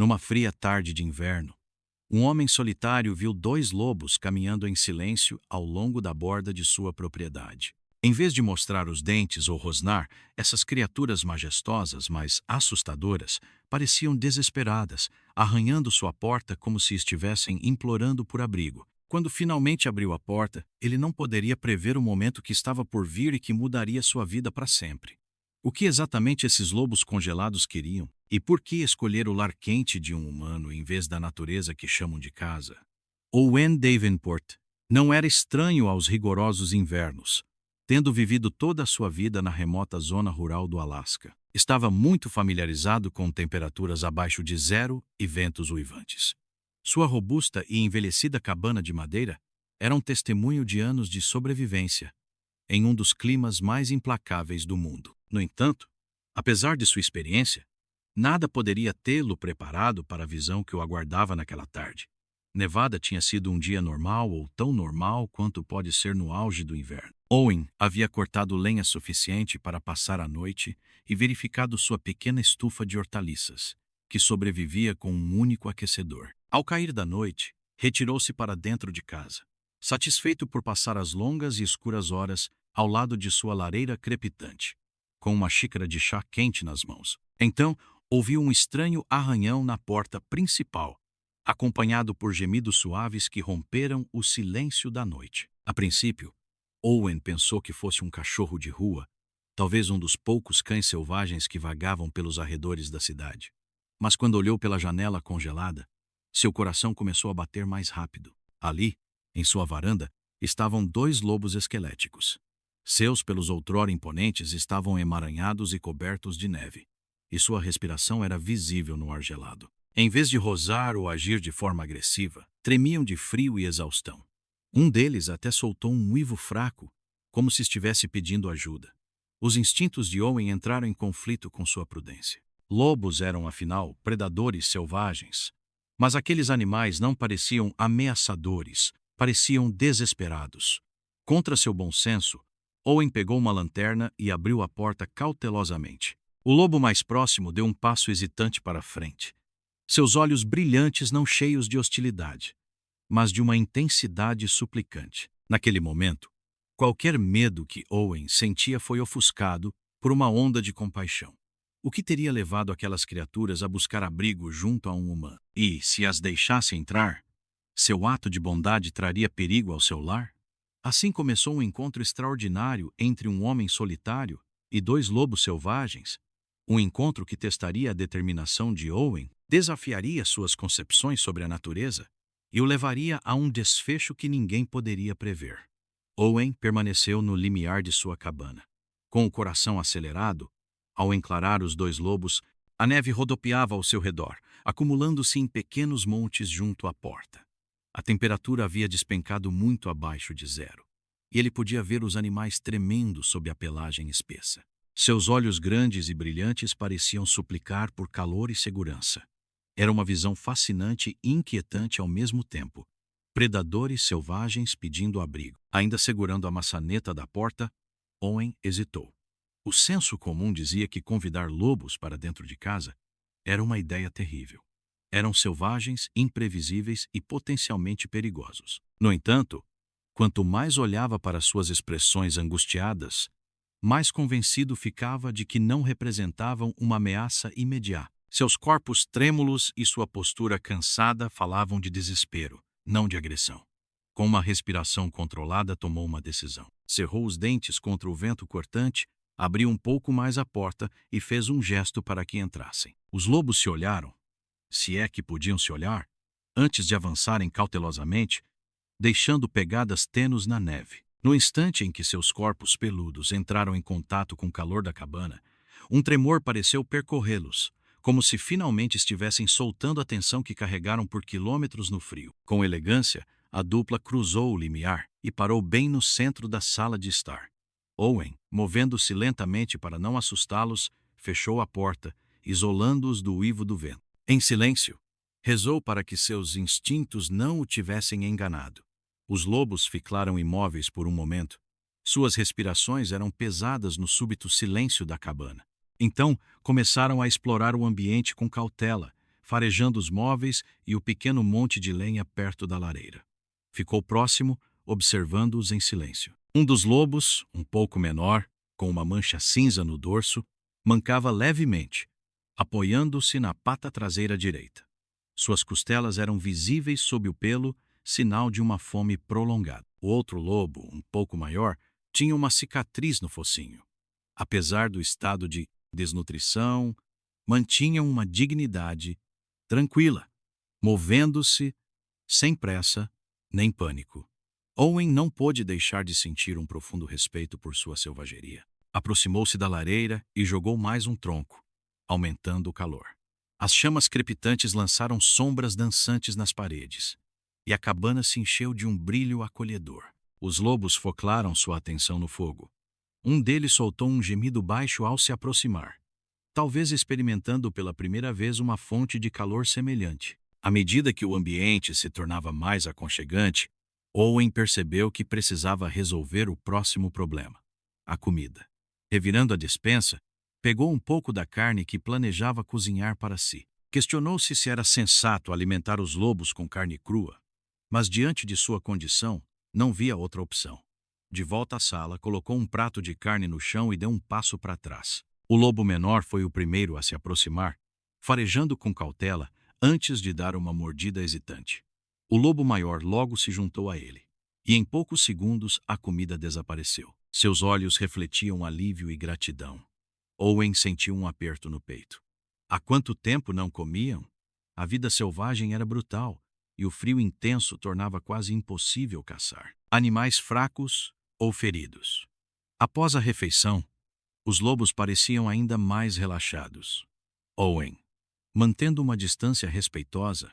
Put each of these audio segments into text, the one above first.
Numa fria tarde de inverno, um homem solitário viu dois lobos caminhando em silêncio ao longo da borda de sua propriedade. Em vez de mostrar os dentes ou rosnar, essas criaturas majestosas, mas assustadoras, pareciam desesperadas, arranhando sua porta como se estivessem implorando por abrigo. Quando finalmente abriu a porta, ele não poderia prever o momento que estava por vir e que mudaria sua vida para sempre. O que exatamente esses lobos congelados queriam? E por que escolher o lar quente de um humano em vez da natureza que chamam de casa? Owen Davenport não era estranho aos rigorosos invernos, tendo vivido toda a sua vida na remota zona rural do Alasca. Estava muito familiarizado com temperaturas abaixo de zero e ventos uivantes. Sua robusta e envelhecida cabana de madeira era um testemunho de anos de sobrevivência em um dos climas mais implacáveis do mundo. No entanto, apesar de sua experiência, nada poderia tê-lo preparado para a visão que o aguardava naquela tarde. Nevada tinha sido um dia normal ou tão normal quanto pode ser no auge do inverno. Owen havia cortado lenha suficiente para passar a noite e verificado sua pequena estufa de hortaliças, que sobrevivia com um único aquecedor. Ao cair da noite, retirou-se para dentro de casa, satisfeito por passar as longas e escuras horas ao lado de sua lareira crepitante, com uma xícara de chá quente nas mãos. Então, ouviu um estranho arranhão na porta principal, acompanhado por gemidos suaves que romperam o silêncio da noite. A princípio, Owen pensou que fosse um cachorro de rua, talvez um dos poucos cães selvagens que vagavam pelos arredores da cidade. Mas quando olhou pela janela congelada, seu coração começou a bater mais rápido. Ali, em sua varanda, estavam dois lobos esqueléticos. Seus pelos outrora imponentes estavam emaranhados e cobertos de neve, e sua respiração era visível no ar gelado. Em vez de rosar ou agir de forma agressiva, tremiam de frio e exaustão. Um deles até soltou um uivo fraco, como se estivesse pedindo ajuda. Os instintos de Owen entraram em conflito com sua prudência. Lobos eram, afinal, predadores selvagens, mas aqueles animais não pareciam ameaçadores, pareciam desesperados. Contra seu bom senso, Owen pegou uma lanterna e abriu a porta cautelosamente. O lobo mais próximo deu um passo hesitante para a frente. Seus olhos brilhantes não cheios de hostilidade, mas de uma intensidade suplicante. Naquele momento, qualquer medo que Owen sentia foi ofuscado por uma onda de compaixão. O que teria levado aquelas criaturas a buscar abrigo junto a um humano? E, se as deixasse entrar, seu ato de bondade traria perigo ao seu lar? Assim começou um encontro extraordinário entre um homem solitário e dois lobos selvagens, um encontro que testaria a determinação de Owen, desafiaria suas concepções sobre a natureza e o levaria a um desfecho que ninguém poderia prever. Owen permaneceu no limiar de sua cabana. Com o coração acelerado, ao enclarar os dois lobos, a neve rodopiava ao seu redor, acumulando-se em pequenos montes junto à porta. A temperatura havia despencado muito abaixo de zero, e ele podia ver os animais tremendo sob a pelagem espessa. Seus olhos grandes e brilhantes pareciam suplicar por calor e segurança. Era uma visão fascinante e inquietante ao mesmo tempo. Predadores selvagens pedindo abrigo. Ainda segurando a maçaneta da porta, Owen hesitou. O senso comum dizia que convidar lobos para dentro de casa era uma ideia terrível. Eram selvagens, imprevisíveis e potencialmente perigosos. No entanto, quanto mais olhava para suas expressões angustiadas, mais convencido ficava de que não representavam uma ameaça imediata. Seus corpos trêmulos e sua postura cansada falavam de desespero, não de agressão. Com uma respiração controlada, tomou uma decisão. Cerrou os dentes contra o vento cortante, abriu um pouco mais a porta e fez um gesto para que entrassem. Os lobos se olharam, se é que podiam se olhar, antes de avançarem cautelosamente, deixando pegadas tênues na neve. No instante em que seus corpos peludos entraram em contato com o calor da cabana, um tremor pareceu percorrê-los, como se finalmente estivessem soltando a tensão que carregaram por quilômetros no frio. Com elegância, a dupla cruzou o limiar e parou bem no centro da sala de estar. Owen, movendo-se lentamente para não assustá-los, fechou a porta, isolando-os do uivo do vento. Em silêncio, rezou para que seus instintos não o tivessem enganado. Os lobos ficaram imóveis por um momento. Suas respirações eram pesadas no súbito silêncio da cabana. Então, começaram a explorar o ambiente com cautela, farejando os móveis e o pequeno monte de lenha perto da lareira. Ficou próximo, observando-os em silêncio. Um dos lobos, um pouco menor, com uma mancha cinza no dorso, mancava levemente, apoiando-se na pata traseira direita. Suas costelas eram visíveis sob o pelo, sinal de uma fome prolongada. O outro lobo, um pouco maior, tinha uma cicatriz no focinho. Apesar do estado de desnutrição, mantinha uma dignidade tranquila, movendo-se sem pressa nem pânico. Owen não pôde deixar de sentir um profundo respeito por sua selvageria. Aproximou-se da lareira e jogou mais um tronco, aumentando o calor. As chamas crepitantes lançaram sombras dançantes nas paredes, e a cabana se encheu de um brilho acolhedor. Os lobos focaram sua atenção no fogo. Um deles soltou um gemido baixo ao se aproximar, talvez experimentando pela primeira vez uma fonte de calor semelhante. À medida que o ambiente se tornava mais aconchegante, Owen percebeu que precisava resolver o próximo problema: a comida. Revirando a despensa, pegou um pouco da carne que planejava cozinhar para si. Questionou-se se era sensato alimentar os lobos com carne crua, mas diante de sua condição, não via outra opção. De volta à sala, colocou um prato de carne no chão e deu um passo para trás. O lobo menor foi o primeiro a se aproximar, farejando com cautela antes de dar uma mordida hesitante. O lobo maior logo se juntou a ele, e em poucos segundos a comida desapareceu. Seus olhos refletiam alívio e gratidão. Owen sentiu um aperto no peito. Há quanto tempo não comiam? A vida selvagem era brutal, e o frio intenso tornava quase impossível caçar animais fracos ou feridos. Após a refeição, os lobos pareciam ainda mais relaxados. Owen, mantendo uma distância respeitosa,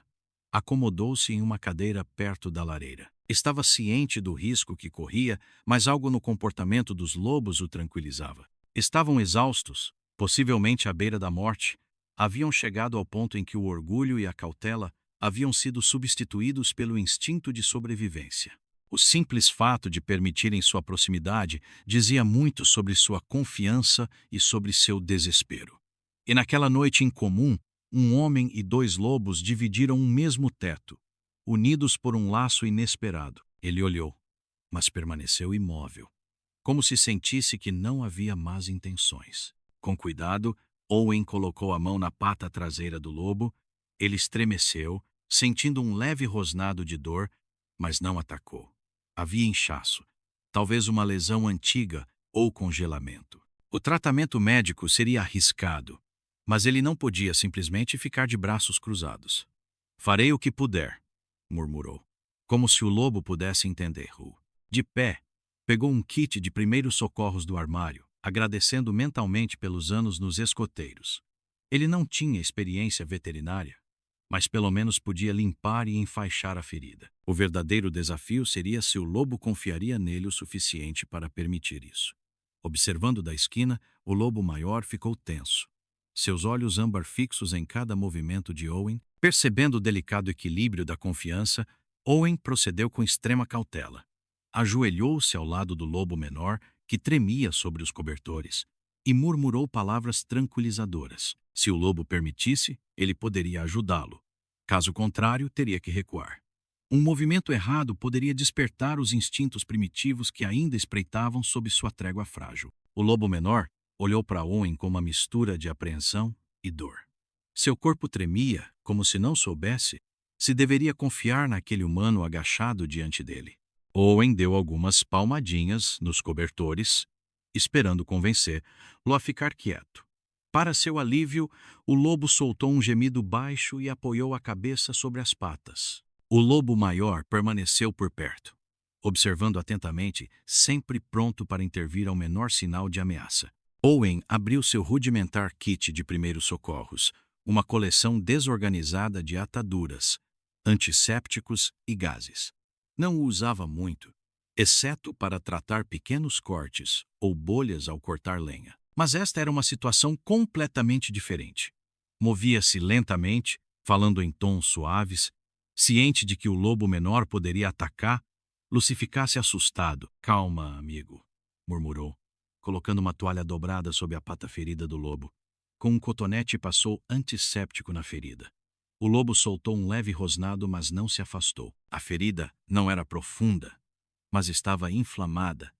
acomodou-se em uma cadeira perto da lareira. Estava ciente do risco que corria, mas algo no comportamento dos lobos o tranquilizava. Estavam exaustos, possivelmente à beira da morte. Haviam chegado ao ponto em que o orgulho e a cautela haviam sido substituídos pelo instinto de sobrevivência. O simples fato de permitirem sua proximidade dizia muito sobre sua confiança e sobre seu desespero. E naquela noite incomum, um homem e dois lobos dividiram um mesmo teto, unidos por um laço inesperado. Ele olhou, mas permaneceu imóvel, como se sentisse que não havia más intenções. Com cuidado, Owen colocou a mão na pata traseira do lobo. Ele estremeceu, sentindo um leve rosnado de dor, mas não atacou. Havia inchaço, talvez uma lesão antiga ou congelamento. O tratamento médico seria arriscado, mas ele não podia simplesmente ficar de braços cruzados. "Farei o que puder", murmurou, como se o lobo pudesse entender. De pé, pegou um kit de primeiros socorros do armário, agradecendo mentalmente pelos anos nos escoteiros. Ele não tinha experiência veterinária, mas pelo menos podia limpar e enfaixar a ferida. O verdadeiro desafio seria se o lobo confiaria nele o suficiente para permitir isso. Observando da esquina, o lobo maior ficou tenso, seus olhos âmbar fixos em cada movimento de Owen. Percebendo o delicado equilíbrio da confiança, Owen procedeu com extrema cautela. Ajoelhou-se ao lado do lobo menor, que tremia sobre os cobertores, e murmurou palavras tranquilizadoras. Se o lobo permitisse, ele poderia ajudá-lo. Caso contrário, teria que recuar. Um movimento errado poderia despertar os instintos primitivos que ainda espreitavam sob sua trégua frágil. O lobo menor olhou para Owen com uma mistura de apreensão e dor. Seu corpo tremia, como se não soubesse se deveria confiar naquele humano agachado diante dele. Owen deu algumas palmadinhas nos cobertores, esperando convencê-lo a ficar quieto. Para seu alívio, o lobo soltou um gemido baixo e apoiou a cabeça sobre as patas. O lobo maior permaneceu por perto, observando atentamente, sempre pronto para intervir ao menor sinal de ameaça. Owen abriu seu rudimentar kit de primeiros socorros, uma coleção desorganizada de ataduras, antissépticos e gases. Não o usava muito, exceto para tratar pequenos cortes ou bolhas ao cortar lenha. Mas esta era uma situação completamente diferente. Movia-se lentamente, falando em tons suaves, ciente de que o lobo menor poderia atacar-lo se ficasse assustado. "Calma, amigo", murmurou, colocando uma toalha dobrada sob a pata ferida do lobo. Com um cotonete passou antisséptico na ferida. O lobo soltou um leve rosnado, mas não se afastou. A ferida não era profunda, mas estava inflamada,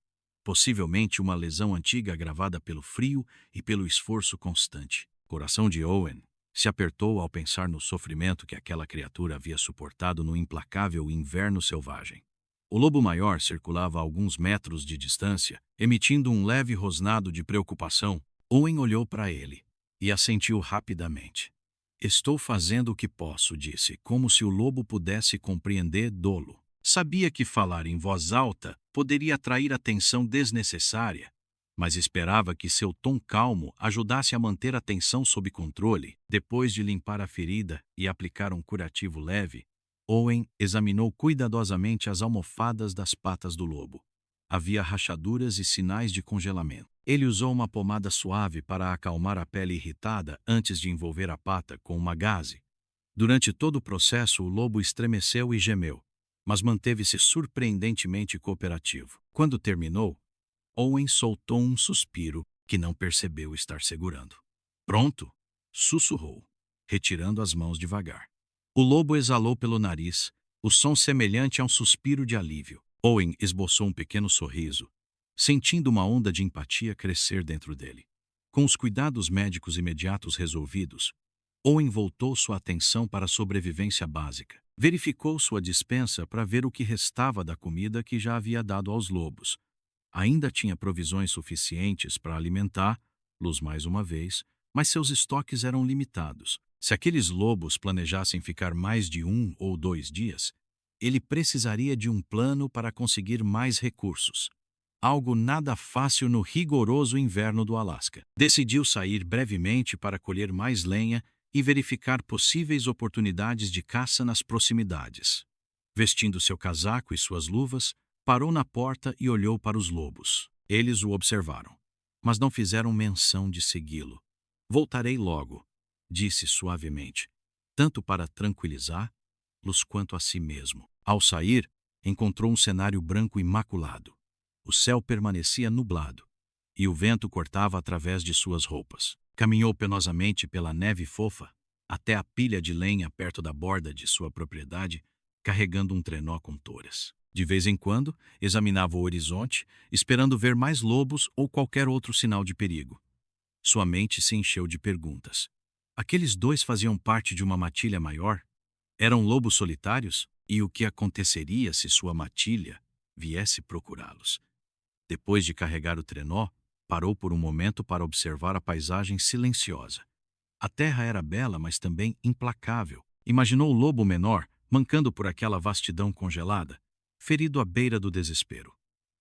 possivelmente uma lesão antiga agravada pelo frio e pelo esforço constante. O coração de Owen se apertou ao pensar no sofrimento que aquela criatura havia suportado no implacável inverno selvagem. O lobo maior circulava a alguns metros de distância, emitindo um leve rosnado de preocupação. Owen olhou para ele e assentiu rapidamente. Estou fazendo o que posso, disse, como se o lobo pudesse compreender dolo. Sabia que falar em voz alta poderia atrair atenção desnecessária, mas esperava que seu tom calmo ajudasse a manter a tensão sob controle. Depois de limpar a ferida e aplicar um curativo leve, Owen examinou cuidadosamente as almofadas das patas do lobo. Havia rachaduras e sinais de congelamento. Ele usou uma pomada suave para acalmar a pele irritada antes de envolver a pata com uma gaze. Durante todo o processo, o lobo estremeceu e gemeu, mas manteve-se surpreendentemente cooperativo. Quando terminou, Owen soltou um suspiro que não percebeu estar segurando. Pronto, sussurrou, retirando as mãos devagar. O lobo exalou pelo nariz, o som semelhante a um suspiro de alívio. Owen esboçou um pequeno sorriso, sentindo uma onda de empatia crescer dentro dele. Com os cuidados médicos imediatos resolvidos, Owen voltou sua atenção para a sobrevivência básica. Verificou sua despensa para ver o que restava da comida que já havia dado aos lobos. Ainda tinha provisões suficientes para alimentá-los mais uma vez, mas seus estoques eram limitados. Se aqueles lobos planejassem ficar mais de 1 ou 2 dias, ele precisaria de um plano para conseguir mais recursos. Algo nada fácil no rigoroso inverno do Alasca. Decidiu sair brevemente para colher mais lenha e verificar possíveis oportunidades de caça nas proximidades. Vestindo seu casaco e suas luvas, parou na porta e olhou para os lobos. Eles o observaram, mas não fizeram menção de segui-lo. Voltarei logo, disse suavemente, tanto para tranquilizá-los quanto a si mesmo. Ao sair, encontrou um cenário branco imaculado. O céu permanecia nublado, e o vento cortava através de suas roupas. Caminhou penosamente pela neve fofa até a pilha de lenha perto da borda de sua propriedade, carregando um trenó com touras. De vez em quando, examinava o horizonte, esperando ver mais lobos ou qualquer outro sinal de perigo. Sua mente se encheu de perguntas. Aqueles dois faziam parte de uma matilha maior? Eram lobos solitários? E o que aconteceria se sua matilha viesse procurá-los? Depois de carregar o trenó, parou por um momento para observar a paisagem silenciosa. A terra era bela, mas também implacável. Imaginou o lobo menor, mancando por aquela vastidão congelada, ferido à beira do desespero.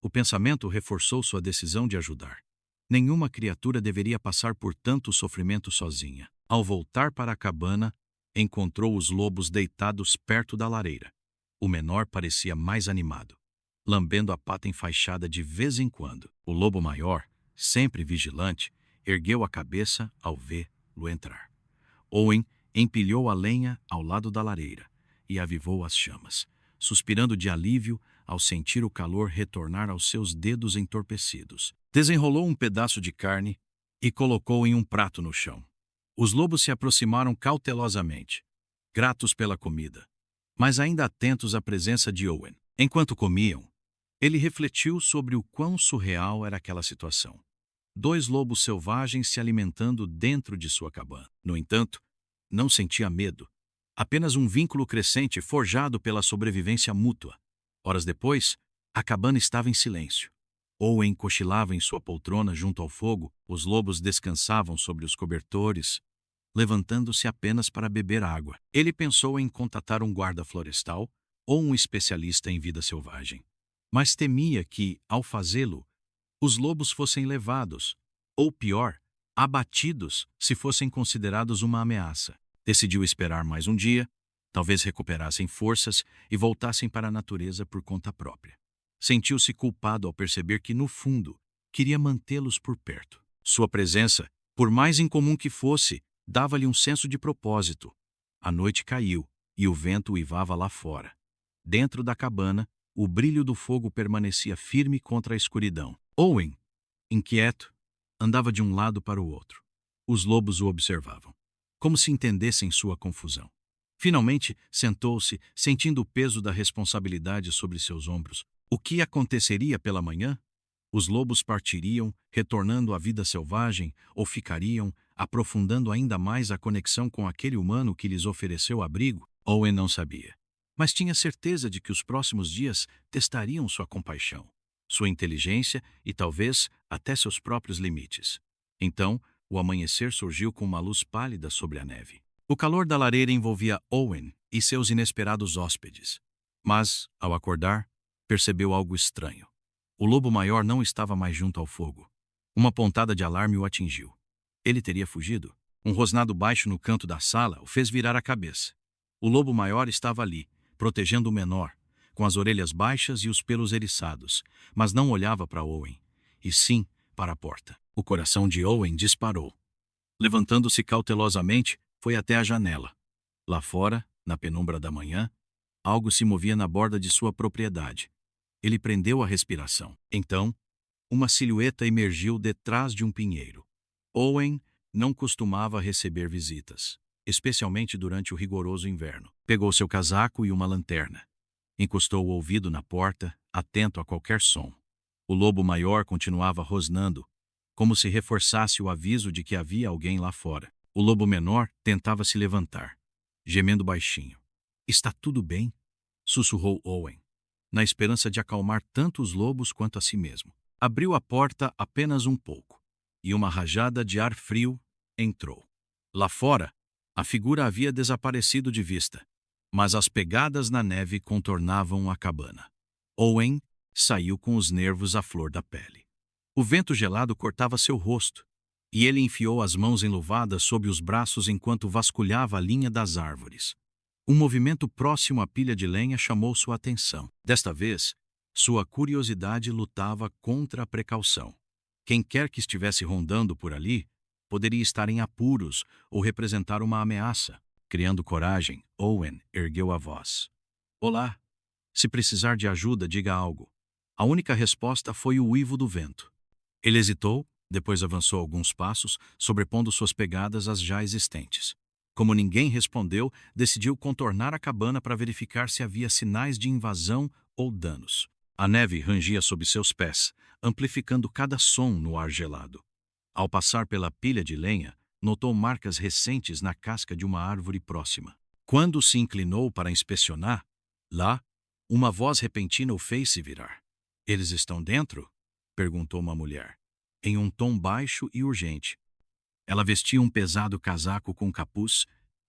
O pensamento reforçou sua decisão de ajudar. Nenhuma criatura deveria passar por tanto sofrimento sozinha. Ao voltar para a cabana, encontrou os lobos deitados perto da lareira. O menor parecia mais animado, lambendo a pata enfaixada de vez em quando. O lobo maior, sempre vigilante, ergueu a cabeça ao vê-lo entrar. Owen empilhou a lenha ao lado da lareira e avivou as chamas, suspirando de alívio ao sentir o calor retornar aos seus dedos entorpecidos. Desenrolou um pedaço de carne e colocou em um prato no chão. Os lobos se aproximaram cautelosamente, gratos pela comida, mas ainda atentos à presença de Owen. Enquanto comiam, ele refletiu sobre o quão surreal era aquela situação. 2 lobos selvagens se alimentando dentro de sua cabana. No entanto, não sentia medo, apenas um vínculo crescente forjado pela sobrevivência mútua. Horas depois, a cabana estava em silêncio. Owen cochilava em sua poltrona junto ao fogo, os lobos descansavam sobre os cobertores, levantando-se apenas para beber água. Ele pensou em contatar um guarda florestal ou um especialista em vida selvagem, mas temia que, ao fazê-lo, os lobos fossem levados, ou pior, abatidos se fossem considerados uma ameaça. Decidiu esperar mais um dia, talvez recuperassem forças e voltassem para a natureza por conta própria. Sentiu-se culpado ao perceber que, no fundo, queria mantê-los por perto. Sua presença, por mais incomum que fosse, dava-lhe um senso de propósito. A noite caiu e o vento uivava lá fora. Dentro da cabana, o brilho do fogo permanecia firme contra a escuridão. Owen, inquieto, andava de um lado para o outro. Os lobos o observavam, como se entendessem sua confusão. Finalmente, sentou-se, sentindo o peso da responsabilidade sobre seus ombros. O que aconteceria pela manhã? Os lobos partiriam, retornando à vida selvagem, ou ficariam, aprofundando ainda mais a conexão com aquele humano que lhes ofereceu abrigo? Owen não sabia. Mas tinha certeza de que os próximos dias testariam sua compaixão, sua inteligência e talvez até seus próprios limites. Então, o amanhecer surgiu com uma luz pálida sobre a neve. O calor da lareira envolvia Owen e seus inesperados hóspedes. Mas, ao acordar, percebeu algo estranho. O lobo maior não estava mais junto ao fogo. Uma pontada de alarme o atingiu. Ele teria fugido. Um rosnado baixo no canto da sala o fez virar a cabeça. O lobo maior estava ali, protegendo o menor, com as orelhas baixas e os pelos eriçados, mas não olhava para Owen, e sim para a porta. O coração de Owen disparou. Levantando-se cautelosamente, foi até a janela. Lá fora, na penumbra da manhã, algo se movia na borda de sua propriedade. Ele prendeu a respiração. Então, uma silhueta emergiu detrás de um pinheiro. Owen não costumava receber visitas, especialmente durante o rigoroso inverno. Pegou seu casaco e uma lanterna. Encostou o ouvido na porta, atento a qualquer som. O lobo maior continuava rosnando, como se reforçasse o aviso de que havia alguém lá fora. O lobo menor tentava se levantar, gemendo baixinho. "Está tudo bem?" sussurrou Owen, na esperança de acalmar tanto os lobos quanto a si mesmo. Abriu a porta apenas um pouco, e uma rajada de ar frio entrou. Lá fora, a figura havia desaparecido de vista, mas as pegadas na neve contornavam a cabana. Owen saiu com os nervos à flor da pele. O vento gelado cortava seu rosto, e ele enfiou as mãos enluvadas sob os braços enquanto vasculhava a linha das árvores. Um movimento próximo à pilha de lenha chamou sua atenção. Desta vez, sua curiosidade lutava contra a precaução. Quem quer que estivesse rondando por ali poderia estar em apuros ou representar uma ameaça. Criando coragem, Owen ergueu a voz. "Olá. Se precisar de ajuda, diga algo." A única resposta foi o uivo do vento. Ele hesitou, depois avançou alguns passos, sobrepondo suas pegadas às já existentes. Como ninguém respondeu, decidiu contornar a cabana para verificar se havia sinais de invasão ou danos. A neve rangia sob seus pés, amplificando cada som no ar gelado. Ao passar pela pilha de lenha, notou marcas recentes na casca de uma árvore próxima. Quando se inclinou para inspecionar, lá, uma voz repentina o fez se virar. "Eles estão dentro?" perguntou uma mulher, em um tom baixo e urgente. Ela vestia um pesado casaco com capuz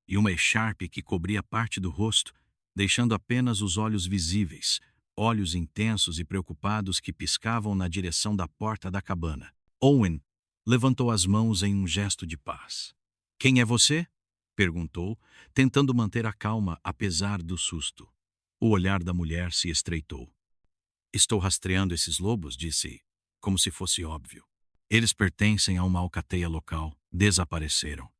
e uma echarpe que cobria parte do rosto, deixando apenas os olhos visíveis, olhos intensos e preocupados que piscavam na direção da porta da cabana. Owen levantou as mãos em um gesto de paz. "Quem é você?" perguntou, tentando manter a calma apesar do susto. O olhar da mulher se estreitou. "Estou rastreando esses lobos", disse, como se fosse óbvio. "Eles pertencem a uma alcateia local, desapareceram,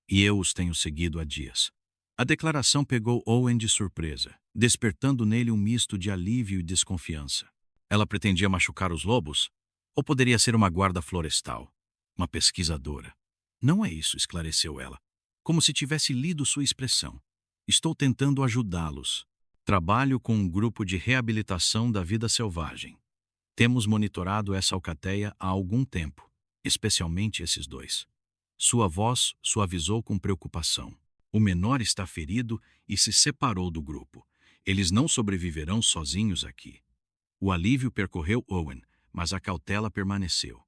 e eu os tenho seguido há dias." A declaração pegou Owen de surpresa, despertando nele um misto de alívio e desconfiança. Ela pretendia machucar os lobos? Ou poderia ser uma guarda florestal? Uma pesquisadora? "Não é isso", esclareceu ela, como se tivesse lido sua expressão. "Estou tentando ajudá-los. Trabalho com um grupo de reabilitação da vida selvagem. Temos monitorado essa alcateia há algum tempo, especialmente esses dois." Sua voz suavizou com preocupação. "O menor está ferido e se separou do grupo. Eles não sobreviverão sozinhos aqui." O alívio percorreu Owen, mas a cautela permaneceu.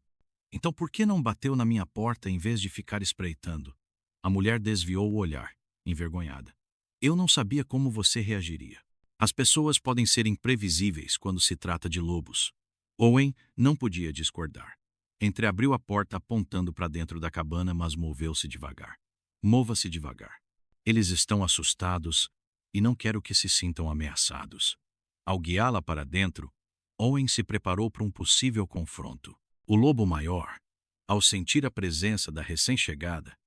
"Então por que não bateu na minha porta em vez de ficar espreitando?" A mulher desviou o olhar, envergonhada. "Eu não sabia como você reagiria. As pessoas podem ser imprevisíveis quando se trata de lobos." Owen não podia discordar. Entreabriu a porta apontando para dentro da cabana, mas moveu-se devagar. "Mova-se devagar. Eles estão assustados e não quero que se sintam ameaçados." Ao guiá-la para dentro, Owen se preparou para um possível confronto. O lobo maior, ao sentir a presença da recém-chegada,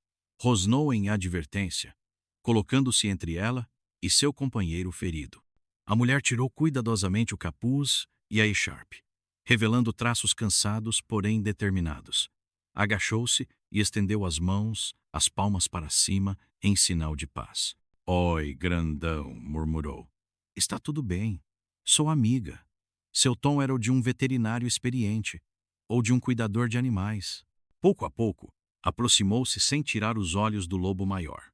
rosnou em advertência, colocando-se entre ela e seu companheiro ferido. A mulher tirou cuidadosamente o capuz e a echarpe, revelando traços cansados, porém determinados. Agachou-se e estendeu as mãos, as palmas para cima, em sinal de paz. Oi, grandão, murmurou. Está tudo bem. Sou amiga. Seu tom era o de um veterinário experiente, ou de um cuidador de animais. Pouco a pouco, aproximou-se sem tirar os olhos do lobo maior.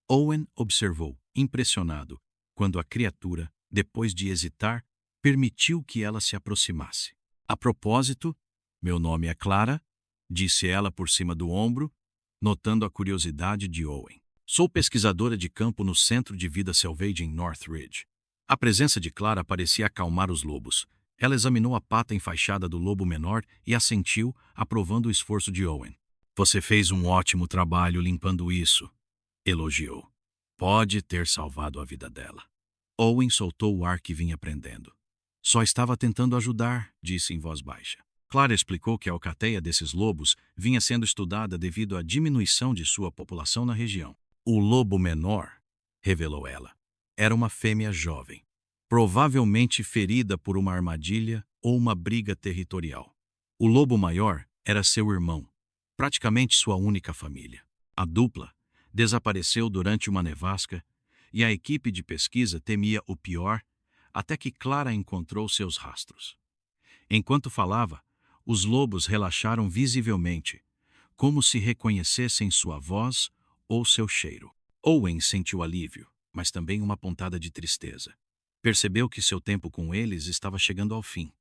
Owen observou, impressionado, quando a criatura, depois de hesitar, permitiu que ela se aproximasse. A propósito, meu nome é Clara, disse ela por cima do ombro, notando a curiosidade de Owen. Sou pesquisadora de campo no Centro de Vida Selvagem em Northridge. A presença de Clara parecia acalmar os lobos. Ela examinou a pata enfaixada do lobo menor e assentiu, aprovando o esforço de Owen. Você fez um ótimo trabalho limpando isso, elogiou. Pode ter salvado a vida dela. Owen soltou o ar que vinha prendendo. Só estava tentando ajudar, disse em voz baixa. Clara explicou que a alcateia desses lobos vinha sendo estudada devido à diminuição de sua população na região. O lobo menor, revelou ela, era uma fêmea jovem, provavelmente ferida por uma armadilha ou uma briga territorial. O lobo maior era seu irmão, praticamente sua única família. A dupla desapareceu durante uma nevasca e a equipe de pesquisa temia o pior até que Clara encontrou seus rastros. Enquanto falava, os lobos relaxaram visivelmente, como se reconhecessem sua voz ou seu cheiro. Owen sentiu alívio, mas também uma pontada de tristeza. Percebeu que seu tempo com eles estava chegando ao fim.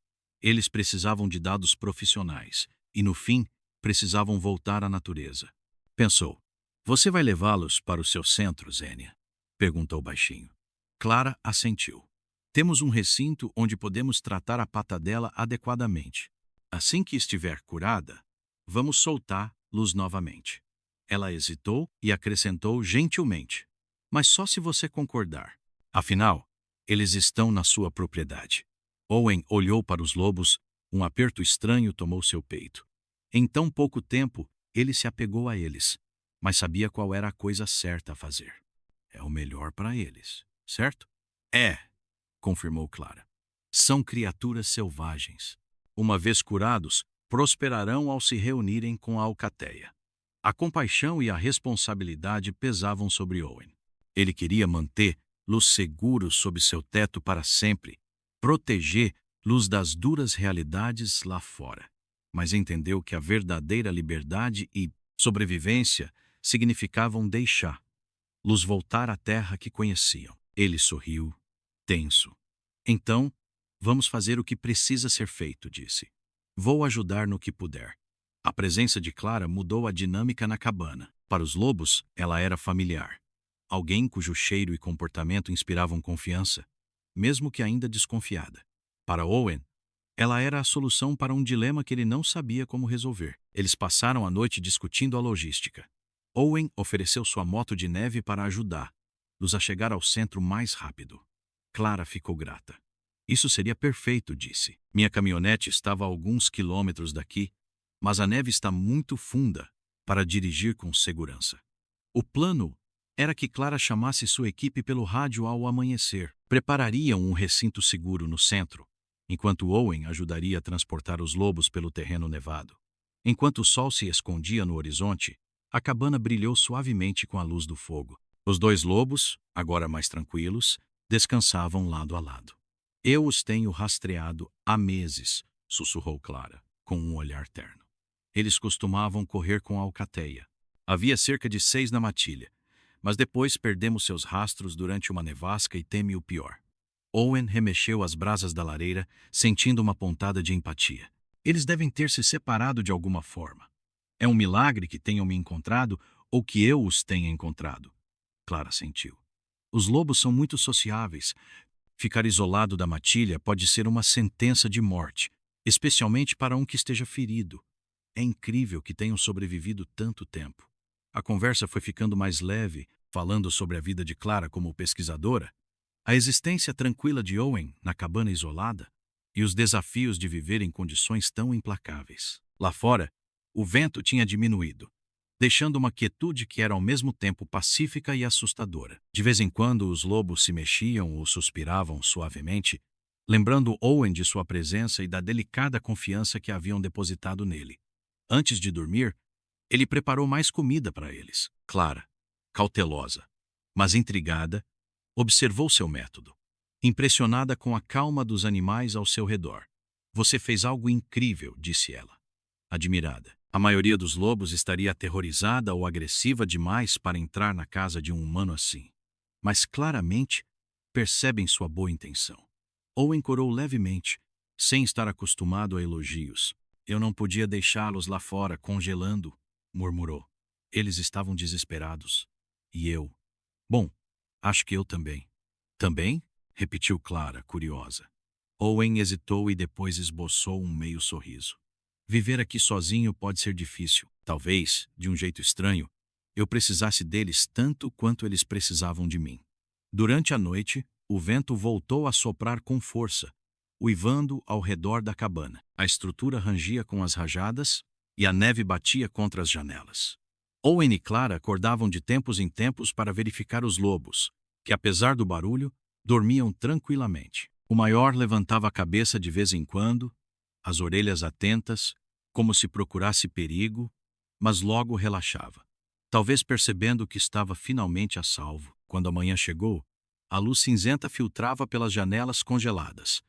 Eles precisavam de dados profissionais e, no fim, precisavam voltar à natureza. Pensou, você vai levá-los para o seu centro, Zênia? Perguntou baixinho. Clara assentiu. Temos um recinto onde podemos tratar a pata dela adequadamente. Assim que estiver curada, vamos soltá-los novamente. Ela hesitou e acrescentou gentilmente. Mas só se você concordar. Afinal, eles estão na sua propriedade. Owen olhou para os lobos, um aperto estranho tomou seu peito. Em tão pouco tempo, ele se apegou a eles, mas sabia qual era a coisa certa a fazer. É o melhor para eles, certo? É, confirmou Clara. São criaturas selvagens. Uma vez curados, prosperarão ao se reunirem com a alcateia. A compaixão e a responsabilidade pesavam sobre Owen. Ele queria mantê-los seguros sob seu teto para sempre, proteger-los das duras realidades lá fora. Mas entendeu que a verdadeira liberdade e sobrevivência significavam deixá-los voltar à terra que conheciam. Ele sorriu, tenso. Então, vamos fazer o que precisa ser feito, disse. Vou ajudar no que puder. A presença de Clara mudou a dinâmica na cabana. Para os lobos, ela era familiar. Alguém cujo cheiro e comportamento inspiravam confiança, mesmo que ainda desconfiada. Para Owen, ela era a solução para um dilema que ele não sabia como resolver. Eles passaram a noite discutindo a logística. Owen ofereceu sua moto de neve para ajudar-los a chegar ao centro mais rápido. Clara ficou grata. Isso seria perfeito, disse. Minha caminhonete estava a alguns quilômetros daqui, mas a neve está muito funda para dirigir com segurança. O plano era que Clara chamasse sua equipe pelo rádio ao amanhecer. Preparariam um recinto seguro no centro, enquanto Owen ajudaria a transportar os lobos pelo terreno nevado. Enquanto o sol se escondia no horizonte, a cabana brilhou suavemente com a luz do fogo. Os dois lobos, agora mais tranquilos, descansavam lado a lado. Eu os tenho rastreado há meses, sussurrou Clara, com um olhar terno. Eles costumavam correr com a alcateia. Havia cerca de 6 na matilha, mas depois perdemos seus rastros durante uma nevasca e teme o pior. Owen remexeu as brasas da lareira, sentindo uma pontada de empatia. Eles devem ter se separado de alguma forma. É um milagre que tenham me encontrado ou que eu os tenha encontrado. Clara sentiu. Os lobos são muito sociáveis. Ficar isolado da matilha pode ser uma sentença de morte, especialmente para um que esteja ferido. É incrível que tenham sobrevivido tanto tempo. A conversa foi ficando mais leve, falando sobre a vida de Clara como pesquisadora, a existência tranquila de Owen na cabana isolada e os desafios de viver em condições tão implacáveis. Lá fora, o vento tinha diminuído, deixando uma quietude que era ao mesmo tempo pacífica e assustadora. De vez em quando, os lobos se mexiam ou suspiravam suavemente, lembrando Owen de sua presença e da delicada confiança que haviam depositado nele. Antes de dormir, ele preparou mais comida para eles. Clara, cautelosa, mas intrigada, observou seu método. Impressionada com a calma dos animais ao seu redor. Você fez algo incrível, disse ela, admirada. A maioria dos lobos estaria aterrorizada ou agressiva demais para entrar na casa de um humano assim. Mas claramente percebem sua boa intenção. Owen corou levemente, sem estar acostumado a elogios. Eu não podia deixá-los lá fora, congelando, murmurou. Eles estavam desesperados. E eu? Bom, acho que eu também. Também? Repetiu Clara, curiosa. Owen hesitou e depois esboçou um meio sorriso. Viver aqui sozinho pode ser difícil. Talvez, de um jeito estranho, eu precisasse deles tanto quanto eles precisavam de mim. Durante a noite, o vento voltou a soprar com força, uivando ao redor da cabana. A estrutura rangia com as rajadas e a neve batia contra as janelas. Owen e Clara acordavam de tempos em tempos para verificar os lobos, que, apesar do barulho, dormiam tranquilamente. O maior levantava a cabeça de vez em quando, as orelhas atentas, como se procurasse perigo, mas logo relaxava. Talvez percebendo que estava finalmente a salvo. Quando a manhã chegou, a luz cinzenta filtrava pelas janelas congeladas.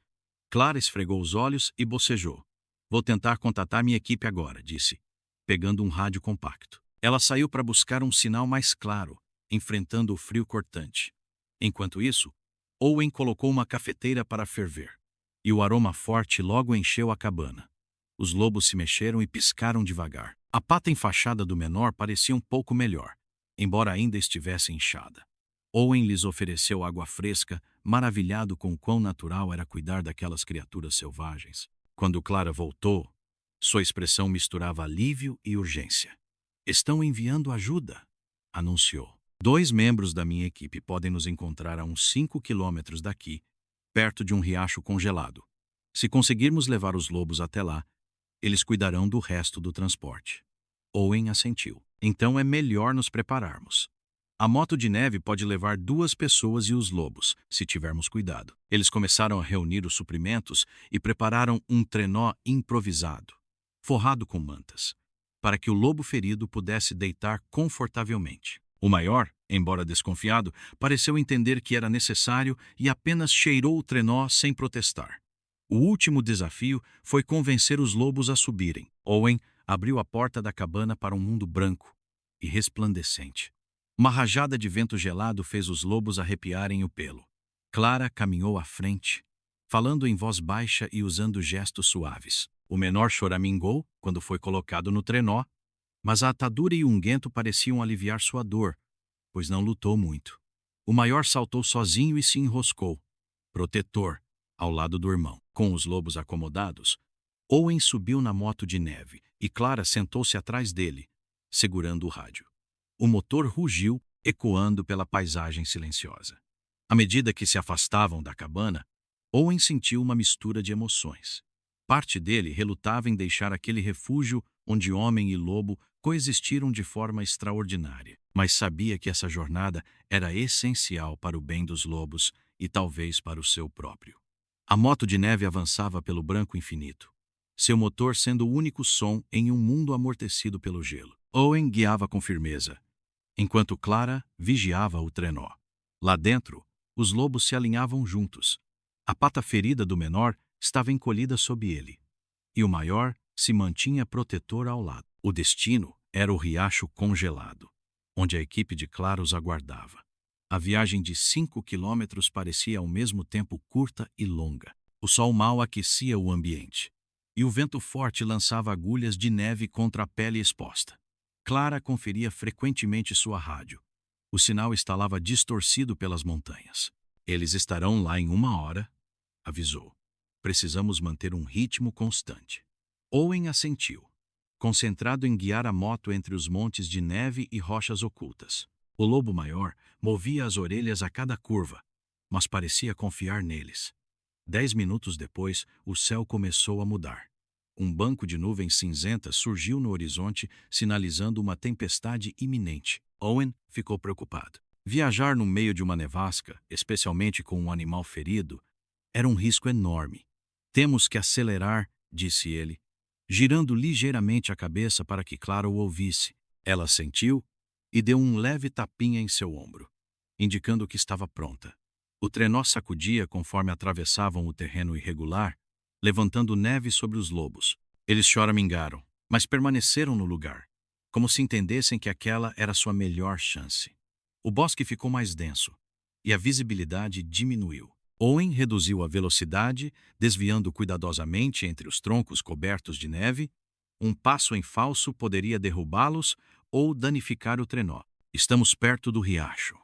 Clara esfregou os olhos e bocejou. Vou tentar contatar minha equipe agora, disse, pegando um rádio compacto. Ela saiu para buscar um sinal mais claro, enfrentando o frio cortante. Enquanto isso, Owen colocou uma cafeteira para ferver, e o aroma forte logo encheu a cabana. Os lobos se mexeram e piscaram devagar. A pata enfaixada do menor parecia um pouco melhor, embora ainda estivesse inchada. Owen lhes ofereceu água fresca, maravilhado com o quão natural era cuidar daquelas criaturas selvagens. Quando Clara voltou, sua expressão misturava alívio e urgência. Estão enviando ajuda, anunciou. 2 membros da minha equipe podem nos encontrar a uns 5 quilômetros daqui, perto de um riacho congelado. Se conseguirmos levar os lobos até lá, eles cuidarão do resto do transporte. Owen assentiu. Então é melhor nos prepararmos. A moto de neve pode levar 2 pessoas e os lobos, se tivermos cuidado. Eles começaram a reunir os suprimentos e prepararam um trenó improvisado, forrado com mantas, para que o lobo ferido pudesse deitar confortavelmente. O maior, embora desconfiado, pareceu entender que era necessário e apenas cheirou o trenó sem protestar. O último desafio foi convencer os lobos a subirem. Owen abriu a porta da cabana para um mundo branco e resplandecente. Uma rajada de vento gelado fez os lobos arrepiarem o pelo. Clara caminhou à frente, falando em voz baixa e usando gestos suaves. O menor choramingou quando foi colocado no trenó, mas a atadura e o unguento pareciam aliviar sua dor, pois não lutou muito. O maior saltou sozinho e se enroscou, protetor, ao lado do irmão. Com os lobos acomodados, Owen subiu na moto de neve e Clara sentou-se atrás dele, segurando o rádio. O motor rugiu, ecoando pela paisagem silenciosa. À medida que se afastavam da cabana, Owen sentiu uma mistura de emoções. Parte dele relutava em deixar aquele refúgio onde homem e lobo coexistiram de forma extraordinária, mas sabia que essa jornada era essencial para o bem dos lobos e talvez para o seu próprio. A moto de neve avançava pelo branco infinito, seu motor sendo o único som em um mundo amortecido pelo gelo. Owen guiava com firmeza, enquanto Clara vigiava o trenó. Lá dentro, os lobos se alinhavam juntos. A pata ferida do menor estava encolhida sob ele, e o maior se mantinha protetor ao lado. O destino era o riacho congelado, onde a equipe de Clara os aguardava. A viagem de 5 quilômetros parecia ao mesmo tempo curta e longa. O sol mal aquecia o ambiente, e o vento forte lançava agulhas de neve contra a pele exposta. Clara conferia frequentemente sua rádio. O sinal estalava distorcido pelas montanhas. Eles estarão lá em 1 hora, avisou. Precisamos manter um ritmo constante. Owen assentiu, concentrado em guiar a moto entre os montes de neve e rochas ocultas. O lobo maior movia as orelhas a cada curva, mas parecia confiar neles. 10 minutos depois, o céu começou a mudar. Um banco de nuvens cinzentas surgiu no horizonte, sinalizando uma tempestade iminente. Owen ficou preocupado. Viajar no meio de uma nevasca, especialmente com um animal ferido, era um risco enorme. Temos que acelerar, disse ele, girando ligeiramente a cabeça para que Clara o ouvisse. Ela assentiu e deu um leve tapinha em seu ombro. indicando que estava pronta. O trenó sacudia conforme atravessavam o terreno irregular, levantando neve sobre os lobos. Eles choramingaram, mas permaneceram no lugar, como se entendessem que aquela era sua melhor chance. O bosque ficou mais denso, e a visibilidade diminuiu. Owen reduziu a velocidade, desviando cuidadosamente entre os troncos cobertos de neve. Um passo em falso poderia derrubá-los ou danificar o trenó. Estamos perto do riacho,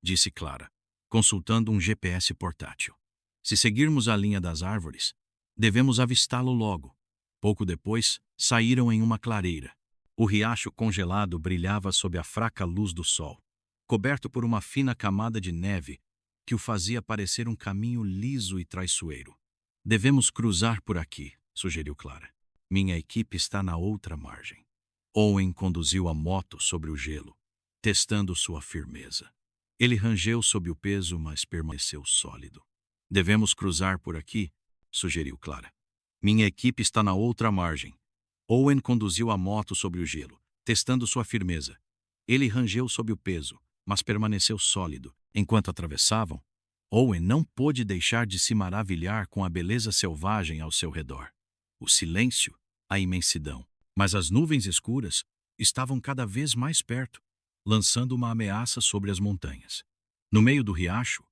disse Clara, consultando um GPS portátil. Se seguirmos a linha das árvores, devemos avistá-lo logo. Pouco depois, saíram em uma clareira. O riacho congelado brilhava sob a fraca luz do sol, coberto por uma fina camada de neve que o fazia parecer um caminho liso e traiçoeiro. Devemos cruzar por aqui, sugeriu Clara. Minha equipe está na outra margem. Owen conduziu a moto sobre o gelo, testando sua firmeza. Ele rangeu sob o peso, mas permaneceu sólido. Devemos cruzar por aqui, sugeriu Clara. Minha equipe está na outra margem. Owen conduziu a moto sobre o gelo, testando sua firmeza. Ele rangeu sob o peso, mas permaneceu sólido. Enquanto atravessavam, Owen não pôde deixar de se maravilhar com a beleza selvagem ao seu redor. O silêncio, a imensidão. Mas as nuvens escuras estavam cada vez mais perto, lançando uma ameaça sobre as montanhas. No meio do riacho,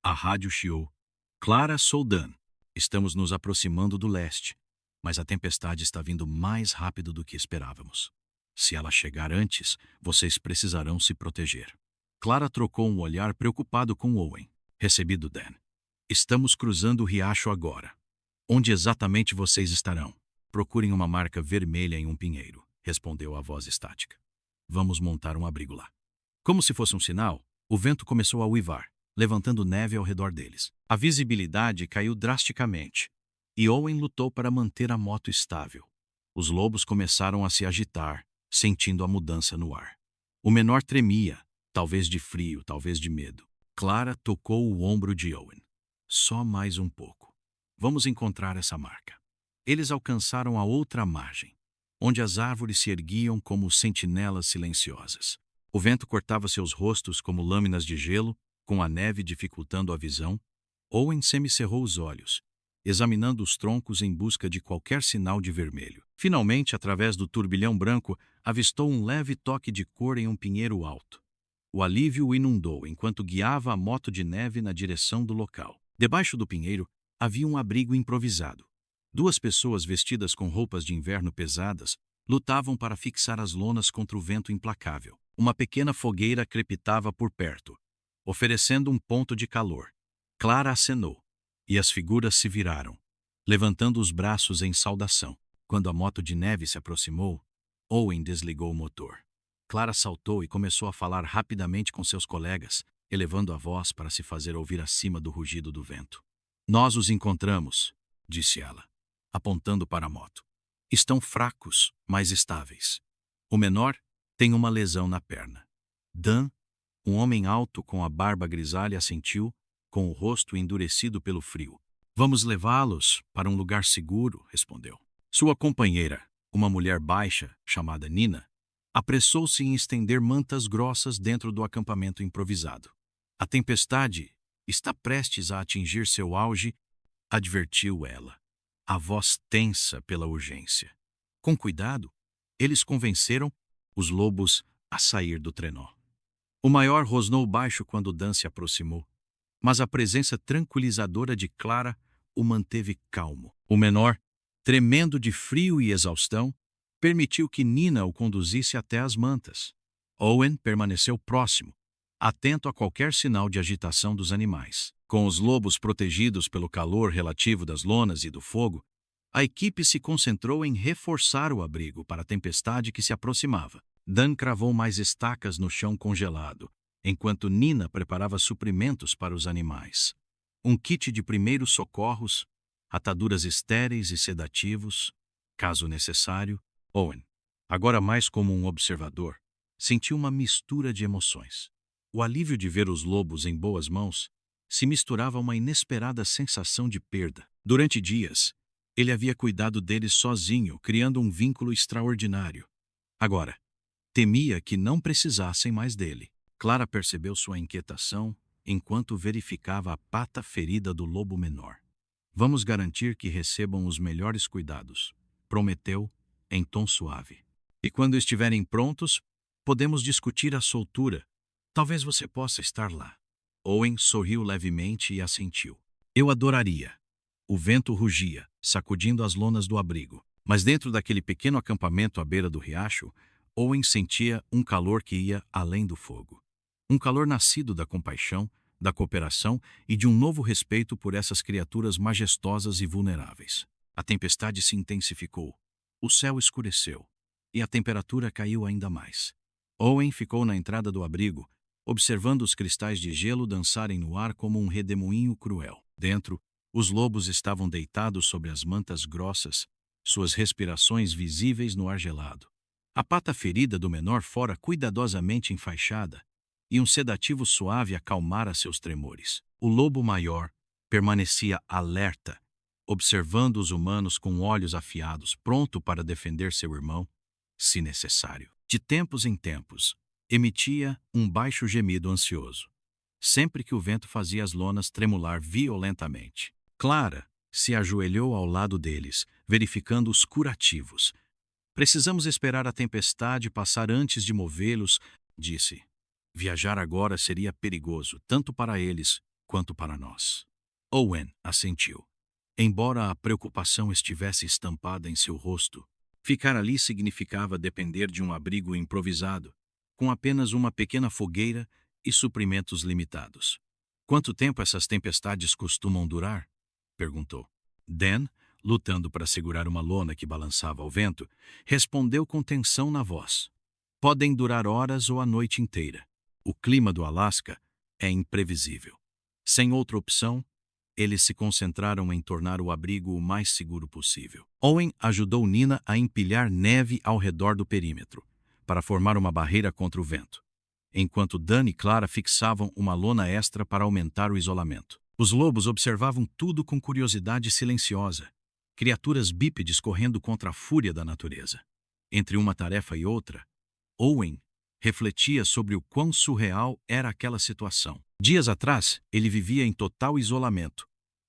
a rádio chiou. Clara Soldan. Estamos nos aproximando do leste, mas a tempestade está vindo mais rápido do que esperávamos. Se ela chegar antes, vocês precisarão se proteger. Clara trocou um olhar preocupado com Owen. Recebido, Dan. Estamos cruzando o riacho agora. Onde exatamente vocês estarão? Procurem uma marca vermelha em um pinheiro, respondeu a voz estática. Vamos montar um abrigo lá. Como se fosse um sinal, o vento começou a uivar, levantando neve ao redor deles. A visibilidade caiu drasticamente, e Owen lutou para manter a moto estável. Os lobos começaram a se agitar, sentindo a mudança no ar. O menor tremia, talvez de frio, talvez de medo. Clara tocou o ombro de Owen. Só mais um pouco. Vamos encontrar essa marca. Eles alcançaram a outra margem, onde as árvores se erguiam como sentinelas silenciosas. O vento cortava seus rostos como lâminas de gelo, com a neve dificultando a visão. Owen semicerrou os olhos, examinando os troncos em busca de qualquer sinal de vermelho. Finalmente, através do turbilhão branco, avistou um leve toque de cor em um pinheiro alto. O alívio o inundou enquanto guiava a moto de neve na direção do local. Debaixo do pinheiro havia um abrigo improvisado. Duas pessoas vestidas com roupas de inverno pesadas lutavam para fixar as lonas contra o vento implacável. Uma pequena fogueira crepitava por perto, oferecendo um ponto de calor. Clara acenou, e as figuras se viraram, levantando os braços em saudação. Quando a moto de neve se aproximou, Owen desligou o motor. Clara saltou e começou a falar rapidamente com seus colegas, elevando a voz para se fazer ouvir acima do rugido do vento. Nós os encontramos, disse ela, apontando para a moto. Estão fracos, mas estáveis. O menor tem uma lesão na perna. Dan, um homem alto com a barba grisalha, assentiu, com o rosto endurecido pelo frio. Vamos levá-los para um lugar seguro, respondeu. Sua companheira, uma mulher baixa, chamada Nina, apressou-se em estender mantas grossas dentro do acampamento improvisado. A tempestade está prestes a atingir seu auge, advertiu ela, a voz tensa pela urgência. Com cuidado, eles convenceram os lobos a sair do trenó. O maior rosnou baixo quando Dan se aproximou, mas a presença tranquilizadora de Clara o manteve calmo. O menor, tremendo de frio e exaustão, permitiu que Nina o conduzisse até as mantas. Owen permaneceu próximo, atento a qualquer sinal de agitação dos animais. Com os lobos protegidos pelo calor relativo das lonas e do fogo, a equipe se concentrou em reforçar o abrigo para a tempestade que se aproximava. Dan cravou mais estacas no chão congelado, enquanto Nina preparava suprimentos para os animais. Um kit de primeiros socorros, ataduras estéreis e sedativos, caso necessário. Owen, agora mais como um observador, sentiu uma mistura de emoções. O alívio de ver os lobos em boas mãos se misturava a uma inesperada sensação de perda. Durante dias, ele havia cuidado deles sozinho, criando um vínculo extraordinário. Agora, temia que não precisassem mais dele. Clara percebeu sua inquietação enquanto verificava a pata ferida do lobo menor. Vamos garantir que recebam os melhores cuidados, prometeu em tom suave. E quando estiverem prontos, podemos discutir a soltura. Talvez você possa estar lá. Owen sorriu levemente e assentiu. Eu adoraria. O vento rugia, sacudindo as lonas do abrigo. Mas dentro daquele pequeno acampamento à beira do riacho, Owen sentia um calor que ia além do fogo. Um calor nascido da compaixão, da cooperação e de um novo respeito por essas criaturas majestosas e vulneráveis. A tempestade se intensificou. O céu escureceu. E a temperatura caiu ainda mais. Owen ficou na entrada do abrigo, observando os cristais de gelo dançarem no ar como um redemoinho cruel. Dentro, os lobos estavam deitados sobre as mantas grossas, suas respirações visíveis no ar gelado. A pata ferida do menor fora cuidadosamente enfaixada, e um sedativo suave acalmara seus tremores. O lobo maior permanecia alerta, observando os humanos com olhos afiados, pronto para defender seu irmão, se necessário. De tempos em tempos, emitia um baixo gemido ansioso, sempre que o vento fazia as lonas tremular violentamente. Clara se ajoelhou ao lado deles, verificando os curativos. Precisamos esperar a tempestade passar antes de movê-los, disse. Viajar agora seria perigoso, tanto para eles quanto para nós. Owen assentiu. Embora a preocupação estivesse estampada em seu rosto, ficar ali significava depender de um abrigo improvisado, com apenas uma pequena fogueira e suprimentos limitados. Quanto tempo essas tempestades costumam durar? Perguntou. Dan, lutando para segurar uma lona que balançava ao vento, respondeu com tensão na voz. Podem durar horas ou a noite inteira. O clima do Alasca é imprevisível. Sem outra opção, eles se concentraram em tornar o abrigo o mais seguro possível. Owen ajudou Nina a empilhar neve ao redor do perímetro, para formar uma barreira contra o vento, enquanto Dan e Clara fixavam uma lona extra para aumentar o isolamento. Os lobos observavam tudo com curiosidade silenciosa, criaturas bípedes correndo contra a fúria da natureza. Entre uma tarefa e outra, Owen refletia sobre o quão surreal era aquela situação. Dias atrás, ele vivia em total isolamento,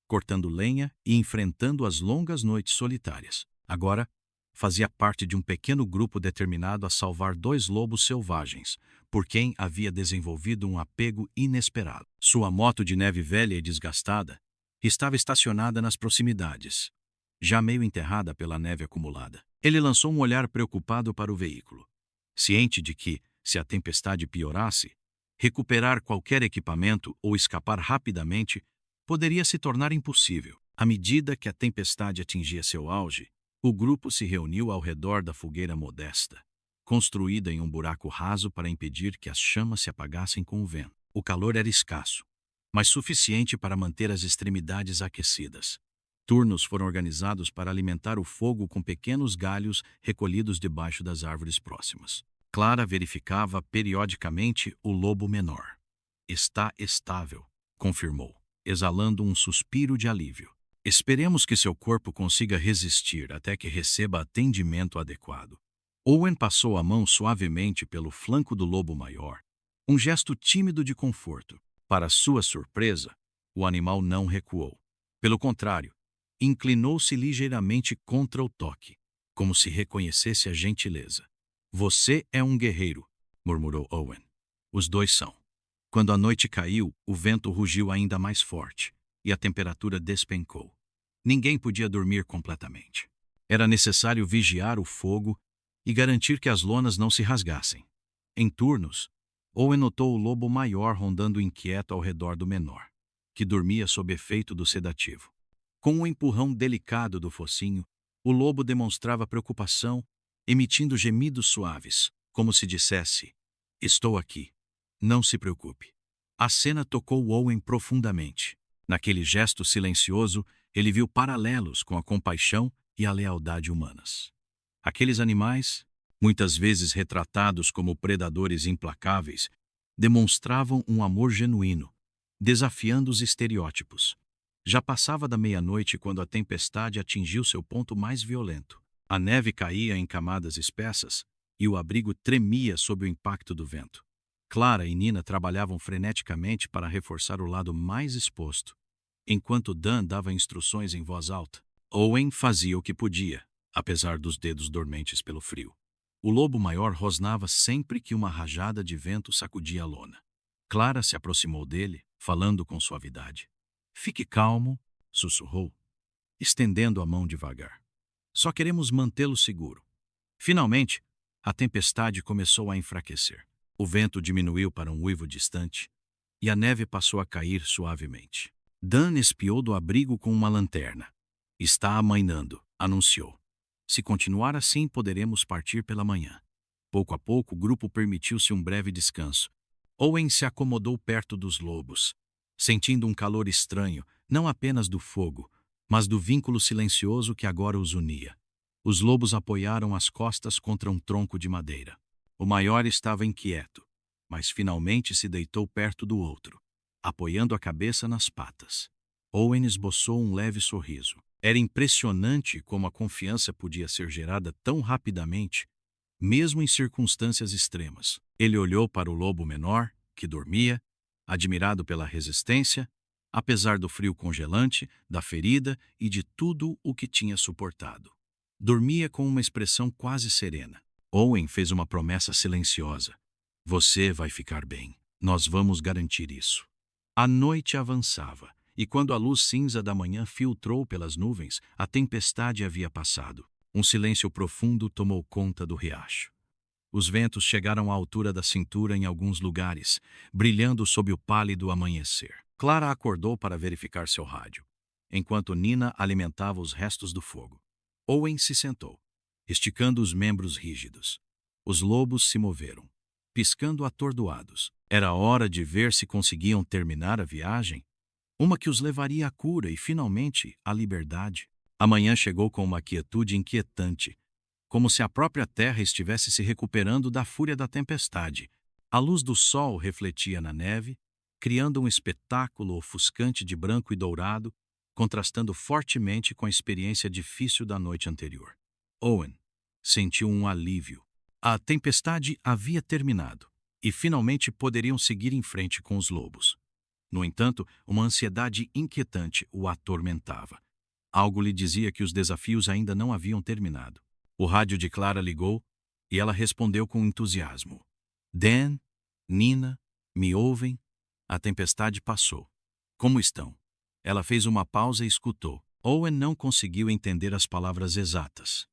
cortando lenha e enfrentando as longas noites solitárias. Agora, fazia parte de um pequeno grupo determinado a salvar 2 lobos selvagens, por quem havia desenvolvido um apego inesperado. Sua moto de neve velha e desgastada estava estacionada nas proximidades, já meio enterrada pela neve acumulada. Ele lançou um olhar preocupado para o veículo, ciente de que, se a tempestade piorasse, recuperar qualquer equipamento ou escapar rapidamente poderia se tornar impossível. À medida que a tempestade atingia seu auge, o grupo se reuniu ao redor da fogueira modesta, construída em um buraco raso para impedir que as chamas se apagassem com o vento. O calor era escasso, mas suficiente para manter as extremidades aquecidas. Turnos foram organizados para alimentar o fogo com pequenos galhos recolhidos debaixo das árvores próximas. Clara verificava periodicamente o lobo menor. Está estável, confirmou, exalando um suspiro de alívio. Esperemos que seu corpo consiga resistir até que receba atendimento adequado. Owen passou a mão suavemente pelo flanco do lobo maior, um gesto tímido de conforto. Para sua surpresa, o animal não recuou. Pelo contrário, inclinou-se ligeiramente contra o toque, como se reconhecesse a gentileza. Você é um guerreiro, murmurou Owen. Os dois são. Quando a noite caiu, o vento rugiu ainda mais forte e a temperatura despencou. Ninguém podia dormir completamente. Era necessário vigiar o fogo e garantir que as lonas não se rasgassem. Em turnos, Owen notou o lobo maior rondando inquieto ao redor do menor, que dormia sob efeito do sedativo. Com um empurrão delicado do focinho, o lobo demonstrava preocupação, emitindo gemidos suaves, como se dissesse: estou aqui, não se preocupe. A cena tocou Owen profundamente. Naquele gesto silencioso, ele viu paralelos com a compaixão e a lealdade humanas. Aqueles animais, muitas vezes retratados como predadores implacáveis, demonstravam um amor genuíno, desafiando os estereótipos. Já passava da meia-noite quando a tempestade atingiu seu ponto mais violento. A neve caía em camadas espessas e o abrigo tremia sob o impacto do vento. Clara e Nina trabalhavam freneticamente para reforçar o lado mais exposto, enquanto Dan dava instruções em voz alta. Owen fazia o que podia, apesar dos dedos dormentes pelo frio. O lobo maior rosnava sempre que uma rajada de vento sacudia a lona. Clara se aproximou dele, falando com suavidade. Fique calmo, sussurrou, estendendo a mão devagar. Só queremos mantê-lo seguro. Finalmente, a tempestade começou a enfraquecer. O vento diminuiu para um uivo distante e a neve passou a cair suavemente. Dan espiou do abrigo com uma lanterna. Está amainando, anunciou. Se continuar assim, poderemos partir pela manhã. Pouco a pouco, o grupo permitiu-se um breve descanso. Owen se acomodou perto dos lobos, sentindo um calor estranho, não apenas do fogo, mas do vínculo silencioso que agora os unia. Os lobos apoiaram as costas contra um tronco de madeira. O maior estava inquieto, mas finalmente se deitou perto do outro, apoiando a cabeça nas patas. Owen esboçou um leve sorriso. Era impressionante como a confiança podia ser gerada tão rapidamente, mesmo em circunstâncias extremas. Ele olhou para o lobo menor, que dormia, admirado pela resistência, apesar do frio congelante, da ferida e de tudo o que tinha suportado. Dormia com uma expressão quase serena. Owen fez uma promessa silenciosa. Você vai ficar bem. Nós vamos garantir isso. A noite avançava, e quando a luz cinza da manhã filtrou pelas nuvens, a tempestade havia passado. Um silêncio profundo tomou conta do riacho. Os ventos chegaram à altura da cintura em alguns lugares, brilhando sob o pálido amanhecer. Clara acordou para verificar seu rádio, enquanto Nina alimentava os restos do fogo. Owen se sentou, esticando os membros rígidos. Os lobos se moveram, piscando atordoados. Era hora de ver se conseguiam terminar a viagem, uma que os levaria à cura e, finalmente, à liberdade. A manhã chegou com uma quietude inquietante, como se a própria terra estivesse se recuperando da fúria da tempestade. A luz do sol refletia na neve, criando um espetáculo ofuscante de branco e dourado, contrastando fortemente com a experiência difícil da noite anterior. Owen sentiu um alívio. A tempestade havia terminado, e finalmente poderiam seguir em frente com os lobos. No entanto, uma ansiedade inquietante o atormentava. Algo lhe dizia que os desafios ainda não haviam terminado. O rádio de Clara ligou, e ela respondeu com entusiasmo. Dan, Nina, me ouvem? A tempestade passou. Como estão? Ela fez uma pausa e escutou. Owen não conseguiu entender as palavras exatas,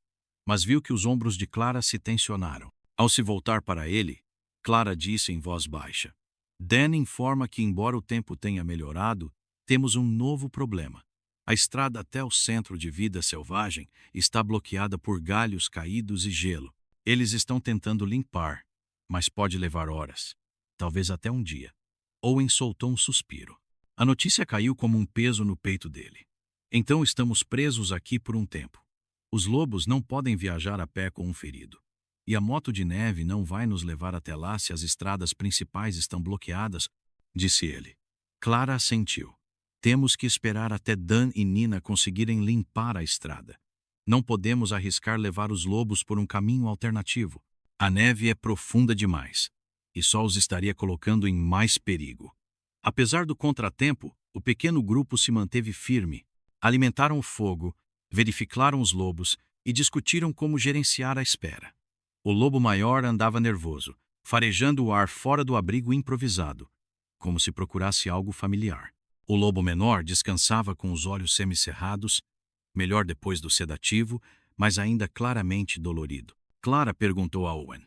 mas viu que os ombros de Clara se tensionaram. Ao se voltar para ele, Clara disse em voz baixa. Dan informa que, embora o tempo tenha melhorado, temos um novo problema. A estrada até o centro de vida selvagem está bloqueada por galhos caídos e gelo. Eles estão tentando limpar, mas pode levar horas, talvez até um dia. Owen soltou um suspiro. A notícia caiu como um peso no peito dele. Então estamos presos aqui por um tempo. Os lobos não podem viajar a pé com um ferido. E a moto de neve não vai nos levar até lá se as estradas principais estão bloqueadas, disse ele. Clara assentiu. Temos que esperar até Dan e Nina conseguirem limpar a estrada. Não podemos arriscar levar os lobos por um caminho alternativo. A neve é profunda demais, e só os estaria colocando em mais perigo. Apesar do contratempo, o pequeno grupo se manteve firme. Alimentaram o fogo, verificaram os lobos e discutiram como gerenciar a espera. O lobo maior andava nervoso, farejando o ar fora do abrigo improvisado, como se procurasse algo familiar. O lobo menor descansava com os olhos semicerrados, melhor depois do sedativo, mas ainda claramente dolorido. Clara perguntou a Owen.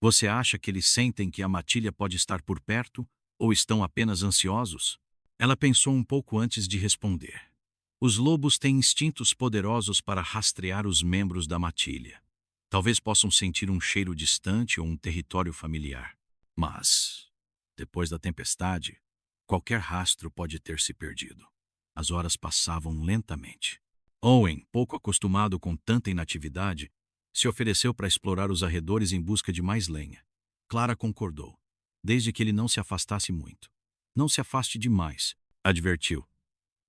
Você acha que eles sentem que a matilha pode estar por perto, ou estão apenas ansiosos? Ela pensou um pouco antes de responder. Os lobos têm instintos poderosos para rastrear os membros da matilha. Talvez possam sentir um cheiro distante ou um território familiar. Mas, depois da tempestade, qualquer rastro pode ter se perdido. As horas passavam lentamente. Owen, pouco acostumado com tanta inatividade, se ofereceu para explorar os arredores em busca de mais lenha. Clara concordou, desde que ele não se afastasse muito. Não se afaste demais, advertiu.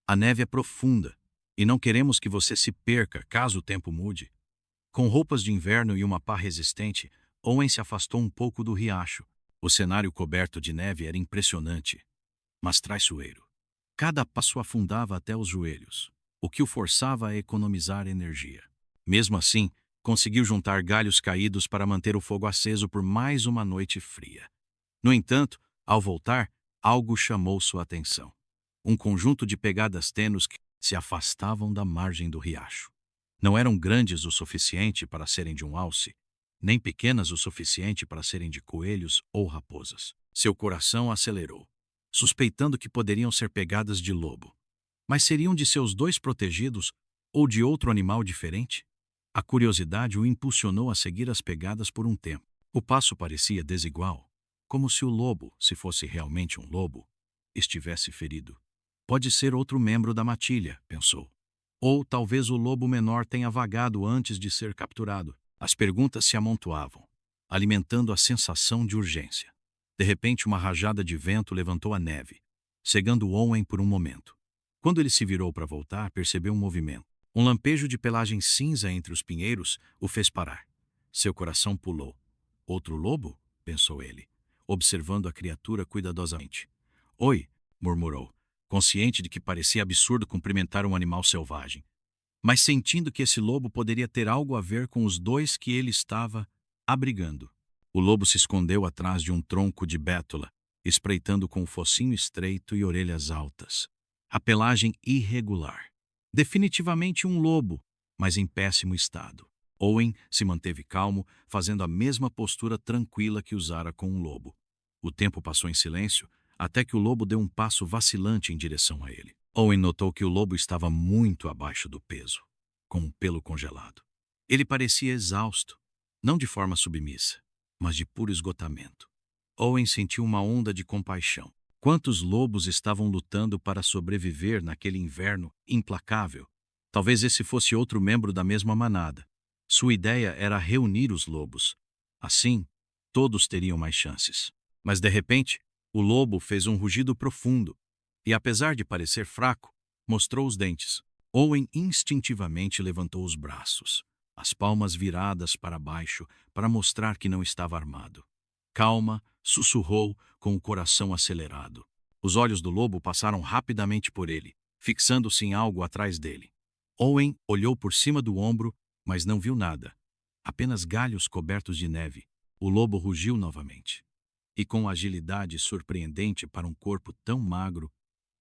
A neve é profunda, e não queremos que você se perca caso o tempo mude. Com roupas de inverno e uma pá resistente, Owen se afastou um pouco do riacho, O cenário coberto de neve era impressionante, mas traiçoeiro. Cada passo afundava até os joelhos, o que o forçava a economizar energia. Mesmo assim, conseguiu juntar galhos caídos para manter o fogo aceso por mais uma noite fria. No entanto, ao voltar, algo chamou sua atenção. Um conjunto de pegadas tênues que se afastavam da margem do riacho. Não eram grandes o suficiente para serem de um alce, nem pequenas o suficiente para serem de coelhos ou raposas. Seu coração acelerou, suspeitando que poderiam ser pegadas de lobo. Mas seriam de seus dois protegidos ou de outro animal diferente? A curiosidade o impulsionou a seguir as pegadas por um tempo. O passo parecia desigual, como se o lobo, se fosse realmente um lobo, estivesse ferido. Pode ser outro membro da matilha, pensou. Ou talvez o lobo menor tenha vagado antes de ser capturado. As perguntas se amontoavam, alimentando a sensação de urgência. De repente, uma rajada de vento levantou a neve, cegando Owen por um momento. Quando ele se virou para voltar, percebeu um movimento. Um lampejo de pelagem cinza entre os pinheiros o fez parar. Seu coração pulou. Outro lobo? Pensou ele, observando a criatura cuidadosamente. Oi, murmurou, consciente de que parecia absurdo cumprimentar um animal selvagem, mas sentindo que esse lobo poderia ter algo a ver com os dois que ele estava abrigando. O lobo se escondeu atrás de um tronco de bétula, espreitando com o focinho estreito e orelhas altas. A pelagem irregular. Definitivamente um lobo, mas em péssimo estado. Owen se manteve calmo, fazendo a mesma postura tranquila que usara com um lobo. O tempo passou em silêncio, até que o lobo deu um passo vacilante em direção a ele. Owen notou que o lobo estava muito abaixo do peso, com um pelo congelado. Ele parecia exausto, não de forma submissa, mas de puro esgotamento. Owen sentiu uma onda de compaixão. Quantos lobos estavam lutando para sobreviver naquele inverno implacável? Talvez esse fosse outro membro da mesma manada. Sua ideia era reunir os lobos. Assim, todos teriam mais chances. Mas, de repente, o lobo fez um rugido profundo e, apesar de parecer fraco, mostrou os dentes. Owen instintivamente levantou os braços, as palmas viradas para baixo para mostrar que não estava armado. Calma, sussurrou com o coração acelerado. Os olhos do lobo passaram rapidamente por ele, fixando-se em algo atrás dele. Owen olhou por cima do ombro, mas não viu nada. Apenas galhos cobertos de neve. O lobo rugiu novamente. E com agilidade surpreendente para um corpo tão magro,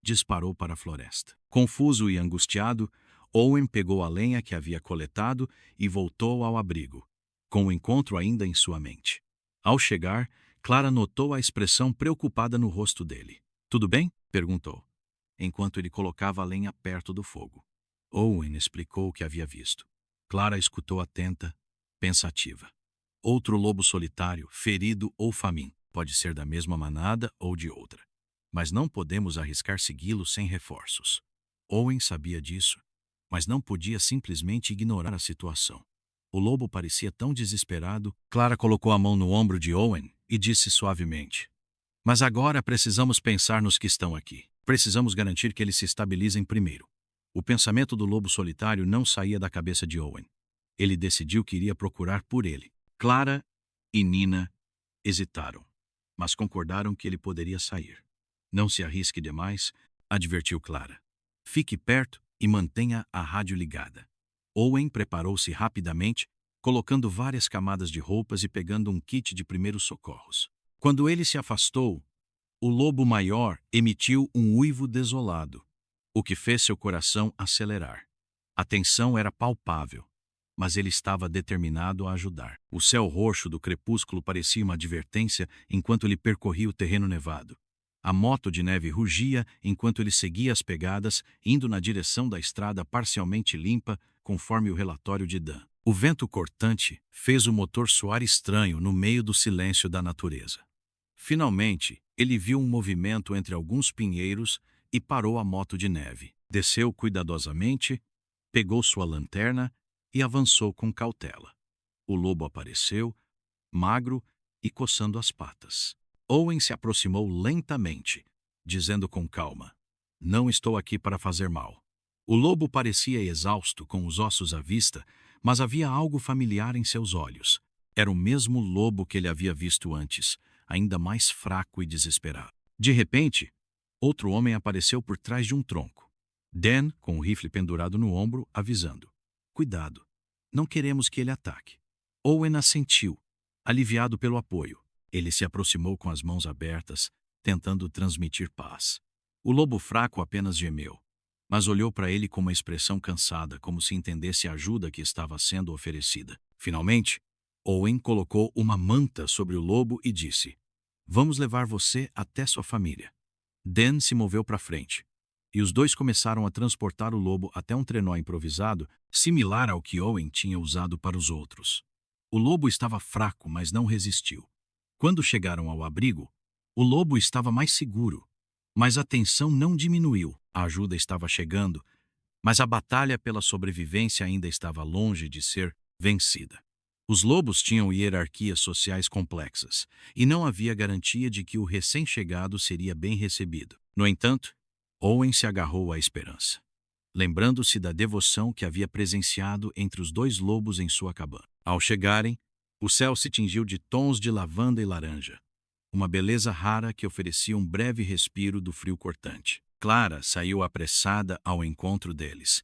disparou para a floresta. Confuso e angustiado, Owen pegou a lenha que havia coletado e voltou ao abrigo, com o encontro ainda em sua mente. Ao chegar, Clara notou a expressão preocupada no rosto dele. "Tudo bem?" perguntou, enquanto ele colocava a lenha perto do fogo. Owen explicou o que havia visto. Clara escutou atenta, pensativa. Outro lobo solitário, ferido ou faminto. Pode ser da mesma manada ou de outra. Mas não podemos arriscar segui-lo sem reforços. Owen sabia disso, mas não podia simplesmente ignorar a situação. O lobo parecia tão desesperado. Clara colocou a mão no ombro de Owen e disse suavemente: "Mas agora precisamos pensar nos que estão aqui. Precisamos garantir que eles se estabilizem primeiro." O pensamento do lobo solitário não saía da cabeça de Owen. Ele decidiu que iria procurar por ele. Clara e Nina hesitaram, mas concordaram que ele poderia sair. "Não se arrisque demais", advertiu Clara. "Fique perto e mantenha a rádio ligada." Owen preparou-se rapidamente, colocando várias camadas de roupas e pegando um kit de primeiros socorros. Quando ele se afastou, o lobo maior emitiu um uivo desolado, o que fez seu coração acelerar. A tensão era palpável, mas ele estava determinado a ajudar. O céu roxo do crepúsculo parecia uma advertência enquanto ele percorria o terreno nevado. A moto de neve rugia enquanto ele seguia as pegadas, indo na direção da estrada parcialmente limpa, conforme o relatório de Dan. O vento cortante fez o motor soar estranho no meio do silêncio da natureza. Finalmente, ele viu um movimento entre alguns pinheiros e parou a moto de neve. Desceu cuidadosamente, pegou sua lanterna e avançou com cautela. O lobo apareceu, magro e coçando as patas. Owen se aproximou lentamente, dizendo com calma: "Não estou aqui para fazer mal." O lobo parecia exausto, com os ossos à vista, mas havia algo familiar em seus olhos. Era o mesmo lobo que ele havia visto antes, ainda mais fraco e desesperado. De repente, outro homem apareceu por trás de um tronco. Dan, com o rifle pendurado no ombro, avisando: "Cuidado, não queremos que ele ataque." Owen assentiu, aliviado pelo apoio. Ele se aproximou com as mãos abertas, tentando transmitir paz. O lobo fraco apenas gemeu, mas olhou para ele com uma expressão cansada, como se entendesse a ajuda que estava sendo oferecida. Finalmente, Owen colocou uma manta sobre o lobo e disse: "Vamos levar você até sua família." Dan se moveu para frente, e os dois começaram a transportar o lobo até um trenó improvisado, similar ao que Owen tinha usado para os outros. O lobo estava fraco, mas não resistiu. Quando chegaram ao abrigo, o lobo estava mais seguro, mas a tensão não diminuiu. A ajuda estava chegando, mas a batalha pela sobrevivência ainda estava longe de ser vencida. Os lobos tinham hierarquias sociais complexas, e não havia garantia de que o recém-chegado seria bem recebido. No entanto, Owen se agarrou à esperança, lembrando-se da devoção que havia presenciado entre os dois lobos em sua cabana. Ao chegarem, o céu se tingiu de tons de lavanda e laranja, uma beleza rara que oferecia um breve respiro do frio cortante. Clara saiu apressada ao encontro deles,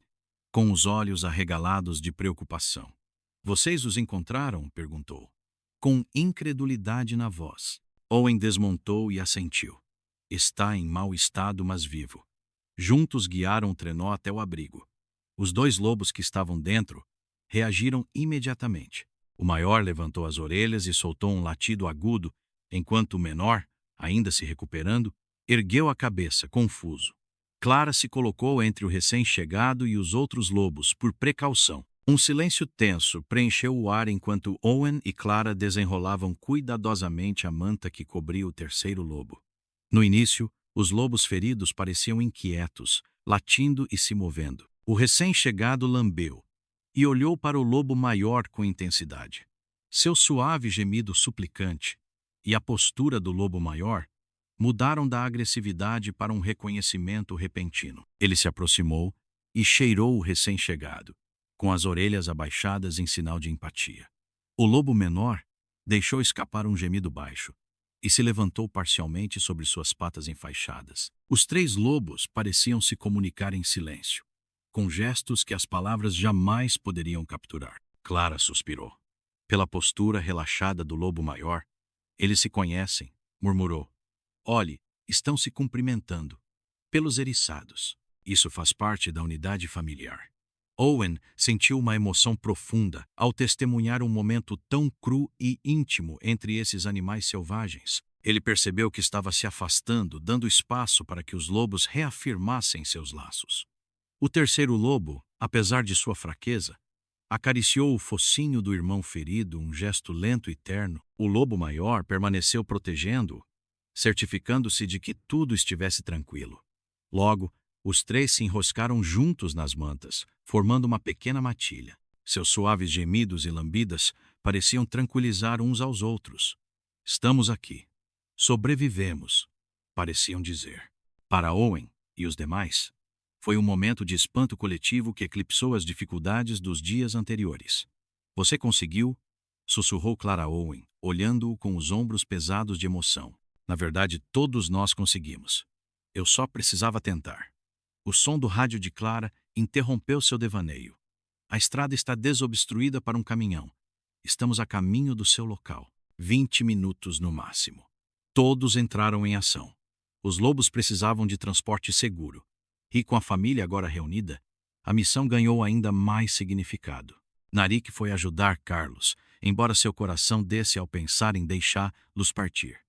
com os olhos arregalados de preocupação. "Vocês os encontraram?" perguntou, com incredulidade na voz. Owen desmontou e assentiu. "Está em mau estado, mas vivo." Juntos guiaram o trenó até o abrigo. Os dois lobos que estavam dentro reagiram imediatamente. O maior levantou as orelhas e soltou um latido agudo, enquanto o menor, ainda se recuperando, ergueu a cabeça, confuso. Clara se colocou entre o recém-chegado e os outros lobos, por precaução. Um silêncio tenso preencheu o ar enquanto Owen e Clara desenrolavam cuidadosamente a manta que cobria o terceiro lobo. No início, os lobos feridos pareciam inquietos, latindo e se movendo. O recém-chegado lambeu e olhou para o lobo maior com intensidade. Seu suave gemido suplicante e a postura do lobo maior mudaram da agressividade para um reconhecimento repentino. Ele se aproximou e cheirou o recém-chegado, com as orelhas abaixadas em sinal de empatia. O lobo menor deixou escapar um gemido baixo e se levantou parcialmente sobre suas patas enfaixadas. Os três lobos pareciam se comunicar em silêncio, com gestos que as palavras jamais poderiam capturar. Clara suspirou. Pela postura relaxada do lobo maior, "Eles se conhecem", murmurou. "Olhe, estão se cumprimentando. Pelos eriçados. Isso faz parte da unidade familiar." Owen sentiu uma emoção profunda ao testemunhar um momento tão cru e íntimo entre esses animais selvagens. Ele percebeu que estava se afastando, dando espaço para que os lobos reafirmassem seus laços. O terceiro lobo, apesar de sua fraqueza, acariciou o focinho do irmão ferido, um gesto lento e terno. O lobo maior permaneceu protegendo-o, certificando-se de que tudo estivesse tranquilo. Logo, os três se enroscaram juntos nas mantas, formando uma pequena matilha. Seus suaves gemidos e lambidas pareciam tranquilizar uns aos outros. "Estamos aqui. Sobrevivemos", pareciam dizer. Para Owen e os demais, foi um momento de espanto coletivo que eclipsou as dificuldades dos dias anteriores. "Você conseguiu?" sussurrou Clara a Owen, olhando-o com os ombros pesados de emoção. "Na verdade, todos nós conseguimos. Eu só precisava tentar." O som do rádio de Clara interrompeu seu devaneio. "A estrada está desobstruída para um caminhão. Estamos a caminho do seu local. 20 minutos no máximo." Todos entraram em ação. Os lobos precisavam de transporte seguro. E com a família agora reunida, a missão ganhou ainda mais significado. Narik foi ajudar Carlos, embora seu coração desse ao pensar em deixá-los partir.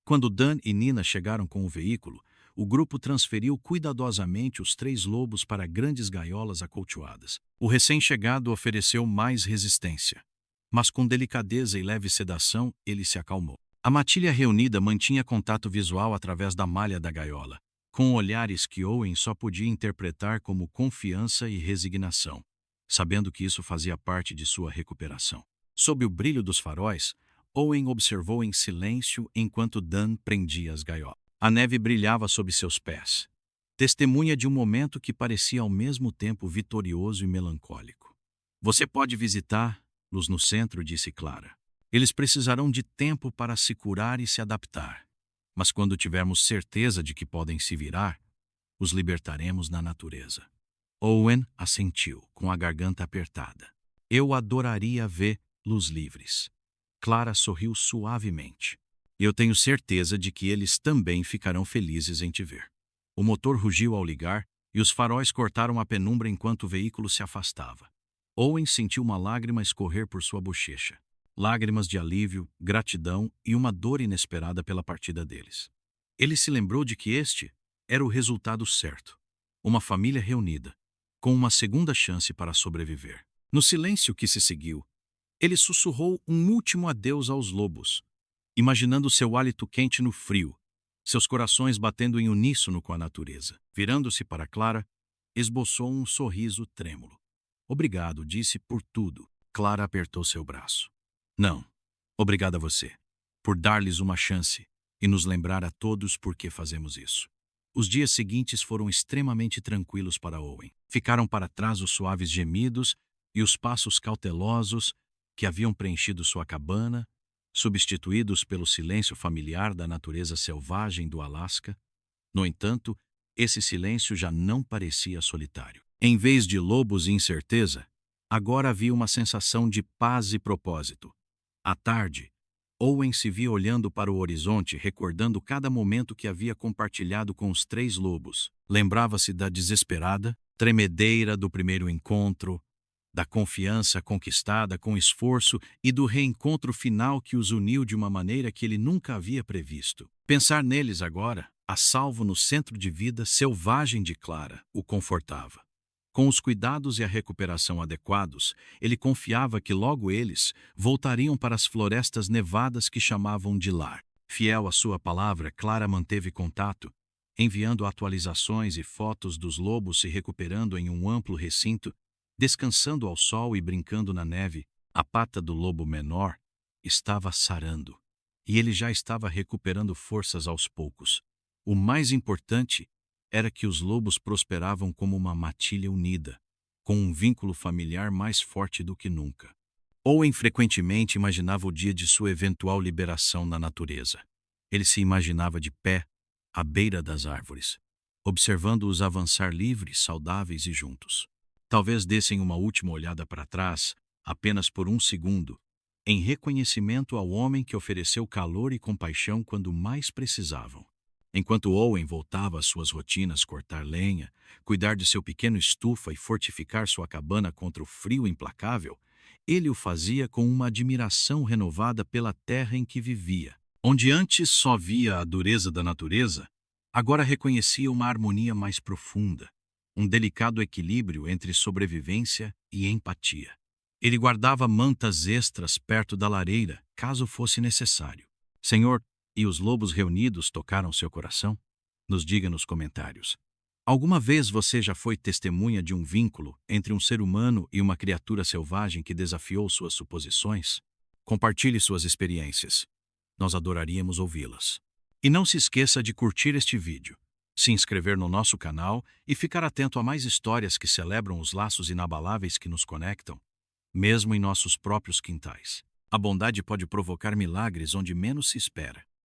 Quando Dan e Nina chegaram com o veículo, o grupo transferiu cuidadosamente os três lobos para grandes gaiolas acolchoadas. O recém-chegado ofereceu mais resistência, mas com delicadeza e leve sedação ele se acalmou. A matilha reunida mantinha contato visual através da malha da gaiola, com olhares que Owen só podia interpretar como confiança e resignação, sabendo que isso fazia parte de sua recuperação. Sob o brilho dos faróis, Owen observou em silêncio enquanto Dan prendia as gaiolas. A neve brilhava sob seus pés, testemunha de um momento que parecia ao mesmo tempo vitorioso e melancólico. "Você pode visitar-los no centro", disse Clara. Eles precisarão de tempo para se curar e se adaptar. Mas quando tivermos certeza de que podem se virar, os libertaremos na natureza. Owen assentiu, com a garganta apertada. Eu adoraria vê-los livres. Clara sorriu suavemente. Eu tenho certeza de que eles também ficarão felizes em te ver. O motor rugiu ao ligar e os faróis cortaram a penumbra enquanto o veículo se afastava. Owen sentiu uma lágrima escorrer por sua bochecha. Lágrimas de alívio, gratidão e uma dor inesperada pela partida deles. Ele se lembrou de que este era o resultado certo. Uma família reunida, com uma segunda chance para sobreviver. No silêncio que se seguiu, ele sussurrou um último adeus aos lobos, imaginando seu hálito quente no frio, seus corações batendo em uníssono com a natureza. Virando-se para Clara, esboçou um sorriso trêmulo. Obrigado, disse, por tudo. Clara apertou seu braço. Não, obrigado a você, por dar-lhes uma chance e nos lembrar a todos por que fazemos isso. Os dias seguintes foram extremamente tranquilos para Owen. Ficaram para trás os suaves gemidos e os passos cautelosos que haviam preenchido sua cabana, substituídos pelo silêncio familiar da natureza selvagem do Alasca. No entanto, esse silêncio já não parecia solitário. Em vez de lobos e incerteza, agora havia uma sensação de paz e propósito. À tarde, Owen se via olhando para o horizonte, recordando cada momento que havia compartilhado com os 3 lobos. Lembrava-se da desesperada tremedeira do primeiro encontro, da confiança conquistada com esforço e do reencontro final que os uniu de uma maneira que ele nunca havia previsto. Pensar neles agora, a salvo no centro de vida selvagem de Clara, o confortava. Com os cuidados e a recuperação adequados, ele confiava que logo eles voltariam para as florestas nevadas que chamavam de lar. Fiel à sua palavra, Clara manteve contato, enviando atualizações e fotos dos lobos se recuperando em um amplo recinto, descansando ao sol e brincando na neve. A pata do lobo menor estava sarando, e ele já estava recuperando forças aos poucos. O mais importante era que os lobos prosperavam como uma matilha unida, com um vínculo familiar mais forte do que nunca. Owen frequentemente imaginava o dia de sua eventual liberação na natureza. Ele se imaginava de pé, à beira das árvores, observando-os avançar livres, saudáveis e juntos. Talvez dessem uma última olhada para trás, apenas por um segundo, em reconhecimento ao homem que ofereceu calor e compaixão quando mais precisavam. Enquanto Owen voltava às suas rotinas, cortar lenha, cuidar de seu pequeno estufa e fortificar sua cabana contra o frio implacável, ele o fazia com uma admiração renovada pela terra em que vivia. Onde antes só via a dureza da natureza, agora reconhecia uma harmonia mais profunda, um delicado equilíbrio entre sobrevivência e empatia. Ele guardava mantas extras perto da lareira, caso fosse necessário. Senhor, e os lobos reunidos tocaram seu coração? Nos diga nos comentários. Alguma vez você já foi testemunha de um vínculo entre um ser humano e uma criatura selvagem que desafiou suas suposições? Compartilhe suas experiências. Nós adoraríamos ouvi-las. E não se esqueça de curtir este vídeo, se inscrever no nosso canal e ficar atento a mais histórias que celebram os laços inabaláveis que nos conectam, mesmo em nossos próprios quintais. A bondade pode provocar milagres onde menos se espera.